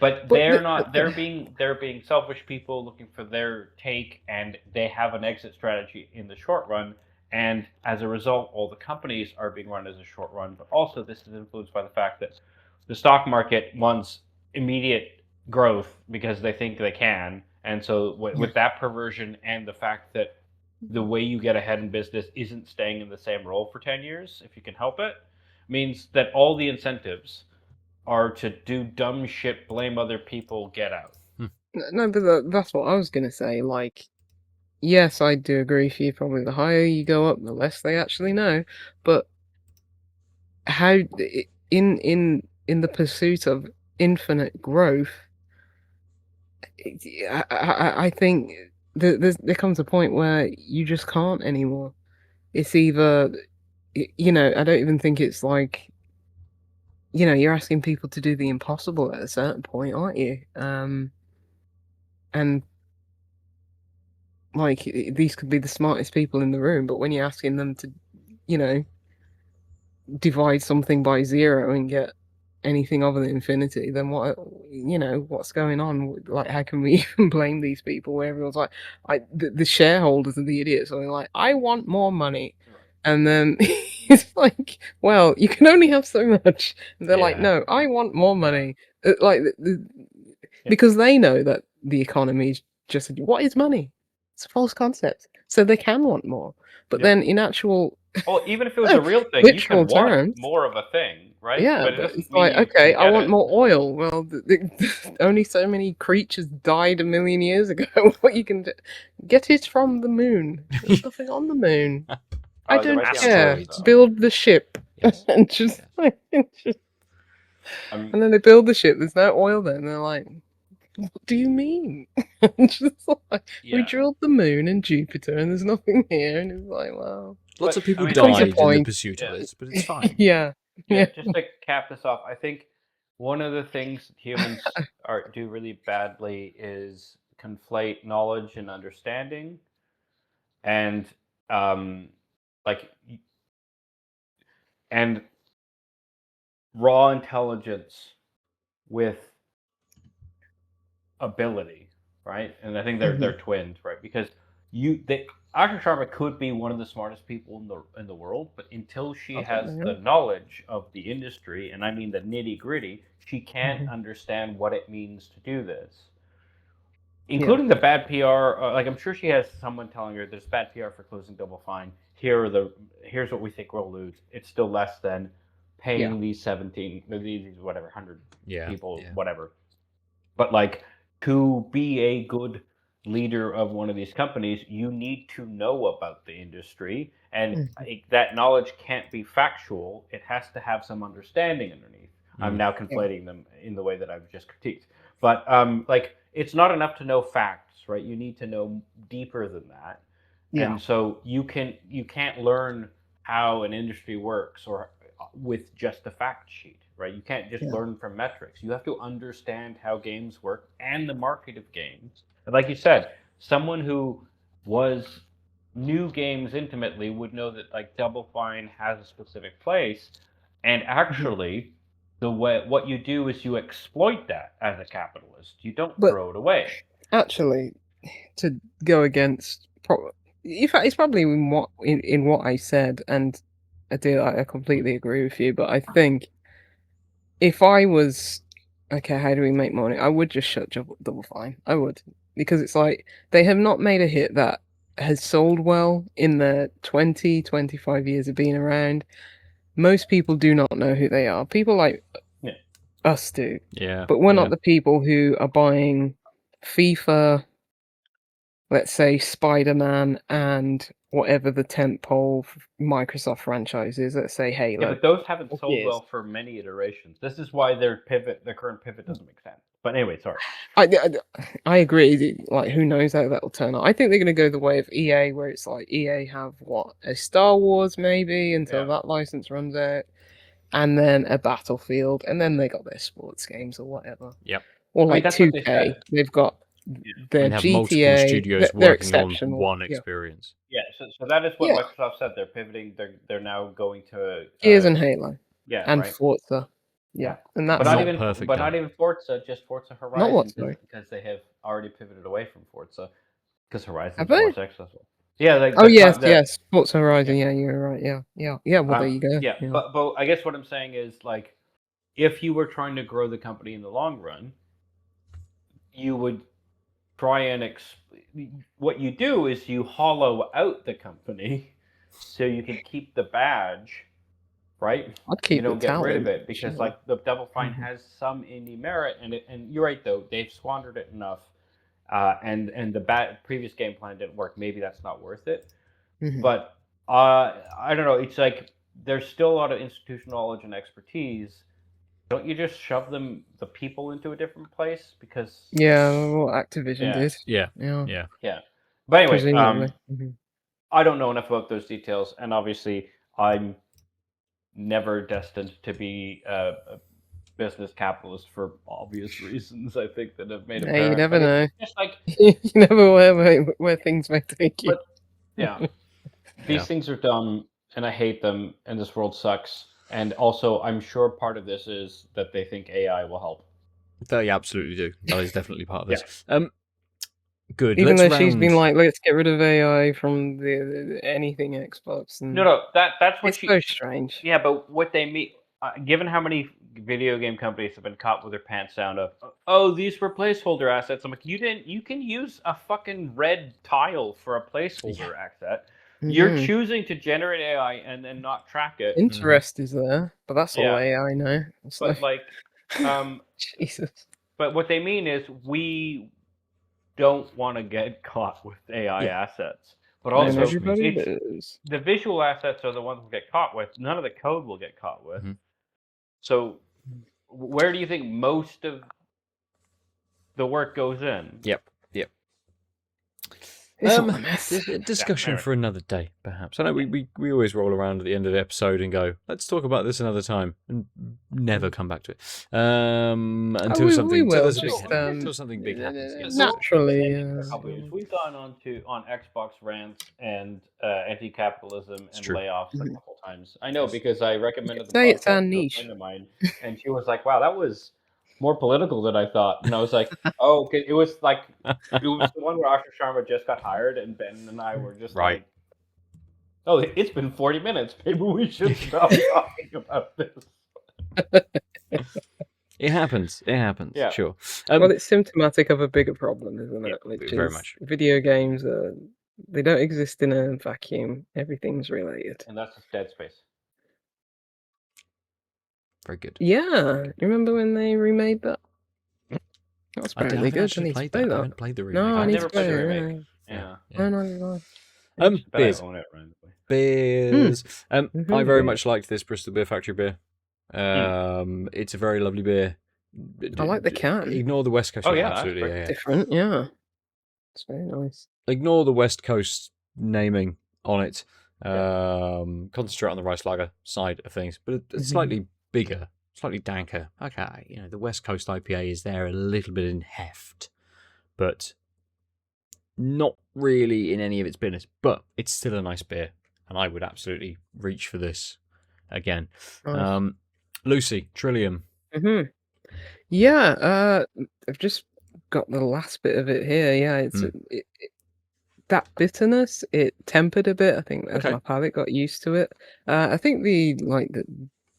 But they're not. They're being selfish people looking for their take, and they have an exit strategy in the short run. And as a result, all the companies are being run as a short run. But also, this is influenced by the fact that the stock market wants immediate growth because they think they can. And so, with that perversion and the fact that the way you get ahead in business isn't staying in the same role for 10 years, if you can help it, means that all the incentives are to do dumb shit, blame other people, get out. No, but that's what I was gonna say. Like, yes, I do agree with you. Probably the higher you go up, the less they actually know. But how in the pursuit of infinite growth, I think there comes a point where you just can't anymore. It's either, I don't even think it's like, you're asking people to do the impossible at a certain point, aren't you? And like these could be the smartest people in the room, but when you're asking them to, divide something by 0 and get anything other than infinity, then what's going on? Like, how can we even blame these people where everyone's like, the shareholders are the idiots, so they're like, I want more money. And then it's like, well, you can only have so much. And they're like, no, I want more money. Because they know that the economy is just, what is money? It's a false concept. So they can want more. But then in actual... Well, even if it was a real thing, you can want more of a thing, right? Yeah, but it's like, okay, I want more oil. Well, only so many creatures died 1 million years ago. What you can do? Get it from the moon. There's nothing on the moon. I don't care. Build the ship. And just and then they build the ship. There's no oil there. And they're like, what do you mean? Just like, we drilled the moon and Jupiter and there's nothing here. And it's like, wow. Lots of people died in the pursuit of it, but it's fine. Yeah. Just to cap this off, I think one of the things humans do really badly is conflate knowledge and understanding, and and raw intelligence with ability, right? And I think they're twins, right? Because Asha Sharma could be one of the smartest people in the world, but until she has the knowledge of the industry, and I mean the nitty gritty, she can't understand what it means to do this, including the bad PR. Like I'm sure she has someone telling her there's bad PR for closing Double Fine. Here's what we think we'll lose. It's still less than paying these 17, these whatever 100 people, whatever. But like to be a good leader of one of these companies, you need to know about the industry, and that knowledge can't be factual. It has to have some understanding underneath. I'm now conflating them in the way that I've just critiqued. But like, it's not enough to know facts, right? You need to know deeper than that. And so you can't learn how an industry works or with just a fact sheet, right? You can't just learn from metrics. You have to understand how games work and the market of games. And like you said, someone who knew games intimately would know that like Double Fine has a specific place, and actually what you do is you exploit that as a capitalist. You don't throw it away. Actually, to go against, in fact, it's probably in what I said, and I completely agree with you. But I think if I was okay, how do we make money? I would just shut Double Fine. I would, because it's like they have not made a hit that has sold well in the 25 years of being around. Most people do not know who they are. People like us do. Yeah. But we're not the people who are buying FIFA, let's say Spider-Man and whatever the tentpole Microsoft franchise is. Let's say Halo. Yeah, but those haven't sold Yes. well for many iterations. This is why their current pivot doesn't make sense. But anyway, sorry. I agree. Like, who knows how that'll turn out? I think they're going to go the way of EA, where it's like EA have a Star Wars maybe until that license runs out, and then a Battlefield, and then they got their sports games or whatever. Yep. Or like 2K. They've got their have GTA. multiple studios they're working on one experience. Yeah, so that is what Microsoft said. They're pivoting. They're now going to Gears and Halo. Yeah, and right. Forza. Yeah, and that's not even Forza, just Forza Horizon. Not what, sorry? Because they have already pivoted away from Forza because Horizon Have is more they? successful. Yeah. Yes. Forza Horizon. Yeah, you're right. Yeah. Well, there you go. Yeah, but I guess what I'm saying is, like, if you were trying to grow the company in the long run, you would try and what you do is you hollow out the company so you can keep the badge, right? I'd keep get rid of it because like the Double Fine has some indie merit, and you're right though, they've squandered it enough, and the previous game plan didn't work. Maybe that's not worth it. But I don't know. It's like there's still a lot of institutional knowledge and expertise. Don't you just shove the people into a different place? Because what Activision did. Yeah. But anyway, I don't know enough about those details, and obviously I'm never destined to be a business capitalist for obvious reasons. I think that have made it. You never know. Just like you never know where things may take you. But, these things are dumb, and I hate them, and this world sucks. And also, I'm sure part of this is that they think AI will help. They absolutely do. That is definitely part of this. Good. Even though she's been like, let's get rid of AI from the anything Xbox. And no, that's what it's so strange. Yeah, but what they mean, given how many video game companies have been caught with their pants down of, these were placeholder assets. I'm like, you can use a fucking red tile for a placeholder asset. You're choosing to generate AI and then not track it. Interest is there, but that's all AI now. But like, Jesus. But what they mean is we don't want to get caught with AI assets. But also, the visual assets are the ones we'll get caught with. None of the code will get caught with. So, where do you think most of the work goes in? Yep. Discussion for another day, perhaps. I know we always roll around at the end of the episode and go, let's talk about this another time, and never come back to it until something big happens. Naturally, we've gone on Xbox rants and anti-capitalism and layoffs a couple times. I know because I recommended the podcast to a friend of mine, and she was like, "Wow, that was more political than I thought." And I was like, "Oh, it was the one where Asher Sharma just got hired, and Ben and I were just like, oh, it's been 40 minutes. Maybe we should stop talking about this." It happens. Yeah, sure. Well, it's symptomatic of a bigger problem, isn't it? Which very much. Video games they don't exist in a vacuum. Everything's related, and that's Dead Space. Very good. Yeah, remember when they remade that? That was really good. I haven't played the remake. No, I need to play the remake. Yeah. No. Beers. I own it, Beers. I very much liked this Bristol Beer Factory beer. It's a very lovely beer. I like the can. Ignore the West Coast. Oh yeah, absolutely. That's different. Yeah, it's very nice. Ignore the West Coast naming on it. Concentrate on the rice lager side of things, but it's slightly bigger, slightly danker. Okay, the West Coast IPA is there a little bit in heft, but not really in any of its bitterness. But it's still a nice beer, and I would absolutely reach for this again. Nice. Lucy, Trillium. Yeah, I've just got the last bit of it here. Yeah, it's that bitterness. It tempered a bit. I think as my palate got used to it. I think the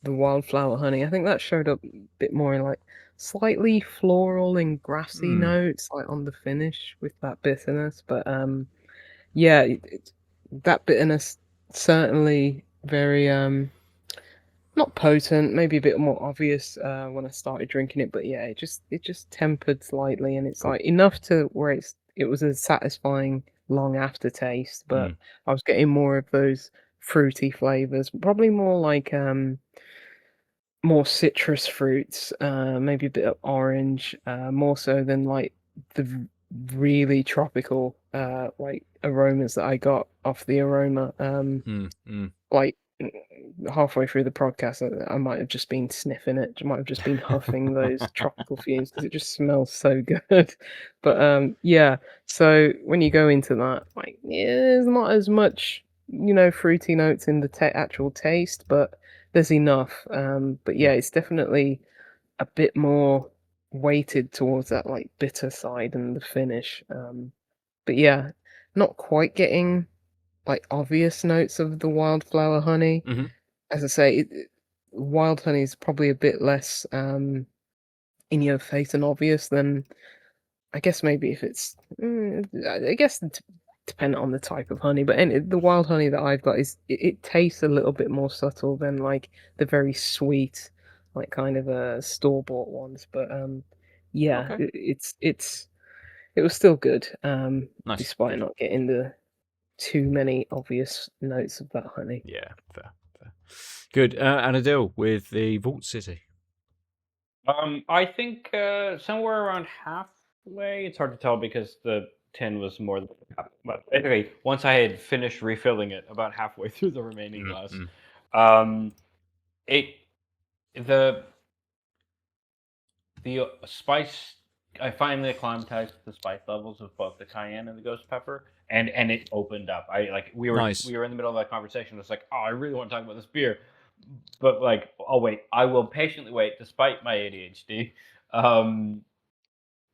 wildflower honey. I think that showed up a bit more in slightly floral and grassy notes, on the finish with that bitterness. But that bitterness certainly very not potent, maybe a bit more obvious when I started drinking it. But yeah, it just tempered slightly, and it's enough to where it's it was a satisfying long aftertaste, but I was getting more of those fruity flavors, probably more like more citrus fruits, maybe a bit of orange, more so than like the really tropical like aromas that I got off the aroma. Like halfway through the podcast, I might have just been sniffing it. I might have just been huffing those tropical fumes because it just smells so good. But yeah. So when you go into that, like, yeah, there's not as much, fruity notes in the actual taste, but there's enough. But yeah, it's definitely a bit more weighted towards that like bitter side and the finish. But yeah, not quite getting like obvious notes of the wildflower honey. As I say, wild honey is probably a bit less in your face and obvious than I guess maybe if it's I guess dependent on the type of honey, but the wild honey that I've got is it tastes a little bit more subtle than like the very sweet, like kind of store bought ones. But yeah, Okay. it was still good, Nice. despite Good. not getting the too many obvious notes of that honey. Yeah, fair. Good. And Aadil with the Vault City. I think somewhere around halfway. It's hard to tell because the tin was more than half. But anyway, once I had finished refilling it, about halfway through the remaining glass, it the spice. I finally acclimatized to the spice levels of both the cayenne and the ghost pepper, and it opened up. We were in the middle of that conversation. It's like, oh, I really want to talk about this beer, but like, oh wait, I will patiently wait despite my ADHD.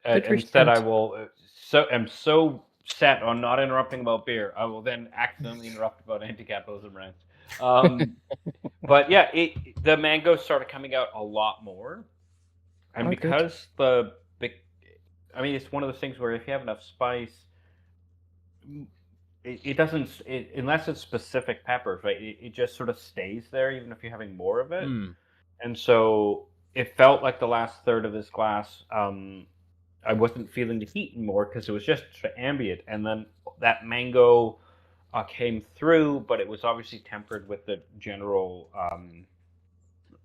Instead, I will. I'm so set on not interrupting about beer. I will then accidentally interrupt about anti-capitalism rants. But yeah, the mango started coming out a lot more, and because it's one of those things where if you have enough spice, it doesn't, unless it's specific peppers, right? It just sort of stays there, even if you're having more of it. And so it felt like the last third of this glass, I wasn't feeling the heat anymore because it was just ambient. And then that mango came through, but it was obviously tempered with the general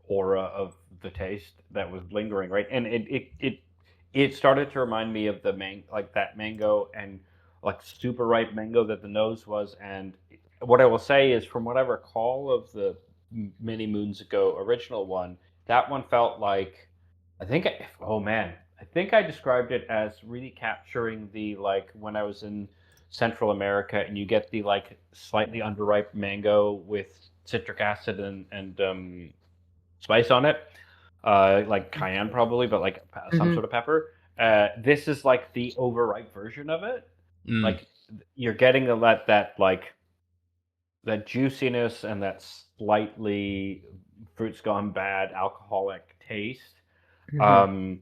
aura of the taste that was lingering, right? And it started to remind me of that mango and like super ripe mango that the nose was. And what I will say is, from what I recall of the many moons ago original one, that one felt like, I think I described it as really capturing the, like, when I was in Central America and you get the like slightly underripe mango with citric acid and spice on it, like cayenne probably, but like some sort of pepper. This is like the overripe version of it. Like you're getting that juiciness and that slightly fruits gone bad alcoholic taste. And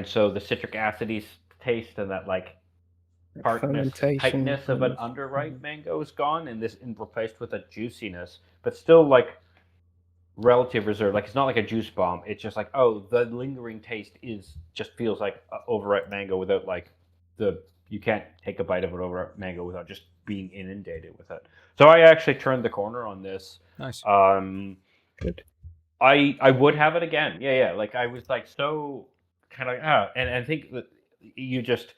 so the citric acid taste and that like tartness, tightness of an underripe mango is gone, and replaced with a juiciness, but still like relative reserve. Like it's not like a juice bomb. It's just like, oh, the lingering taste just feels like overripe mango without like you can't take a bite of an overripe mango without just being inundated with it. So I actually turned the corner on this. Nice. Good. I would have it again. Yeah. Like I was like so kind of and I think that you just,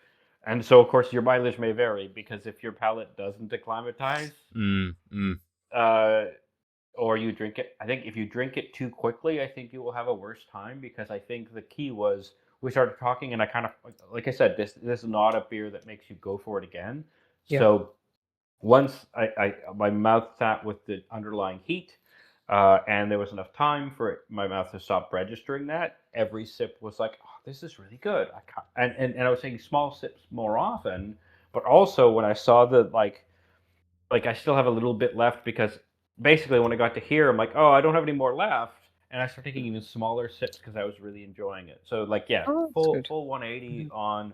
and so of course your mileage may vary because if your palate doesn't acclimatize, or you drink it, I think if you drink it too quickly, I think you will have a worse time, because I think the key was we started talking and I kind of, like I said, this is not a beer that makes you go for it again. Yeah. So once my mouth sat with the underlying heat, and there was enough time for my mouth to stop registering that, every sip was like, oh, this is really good. And I was taking small sips more often, but also when I saw the like I still have a little bit left, because basically when I got to here, I'm like, oh, I don't have any more left. And I started taking even smaller sips because I was really enjoying it. So like, yeah, full 180 on.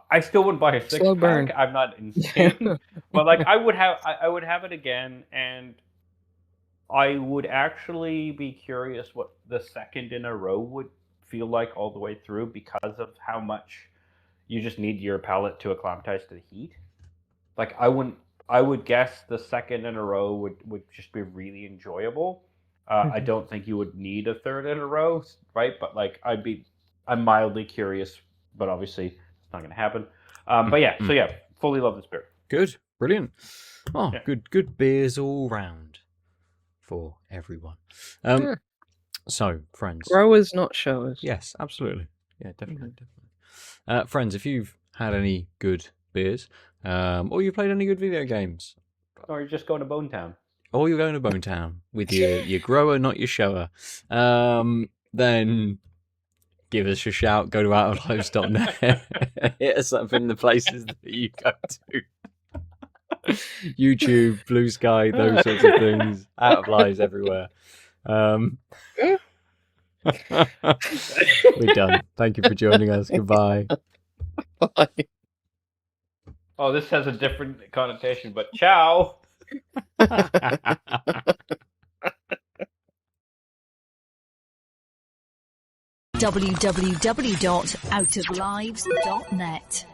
I still wouldn't buy a six Slow pack. burn. I'm not insane, but like I would have it again, and I would actually be curious what the second in a row would feel like all the way through, because of how much you just need your palate to acclimatize to the heat. Like I would guess the second in a row would just be really enjoyable. I don't think you would need a third in a row, right? But like I'm mildly curious, but obviously it's not going to happen. But yeah, so yeah, fully love this beer. Good, brilliant. Oh, good beers all round for everyone. So, friends, growers, not showers. Yes, absolutely. Yeah, definitely. Friends, if you've had any good beers, or you played any good video games, or you're just going to Bone Town. Or you're going to Bone Town with your grower, not your shower. Then give us a shout. Go to outoflives.net. Hit us up in the places that you go to. YouTube, Blue Sky, those sorts of things. Out of Lives everywhere. We're done. Thank you for joining us. Goodbye. Bye. Oh, this has a different connotation, but ciao. www.outoflives.net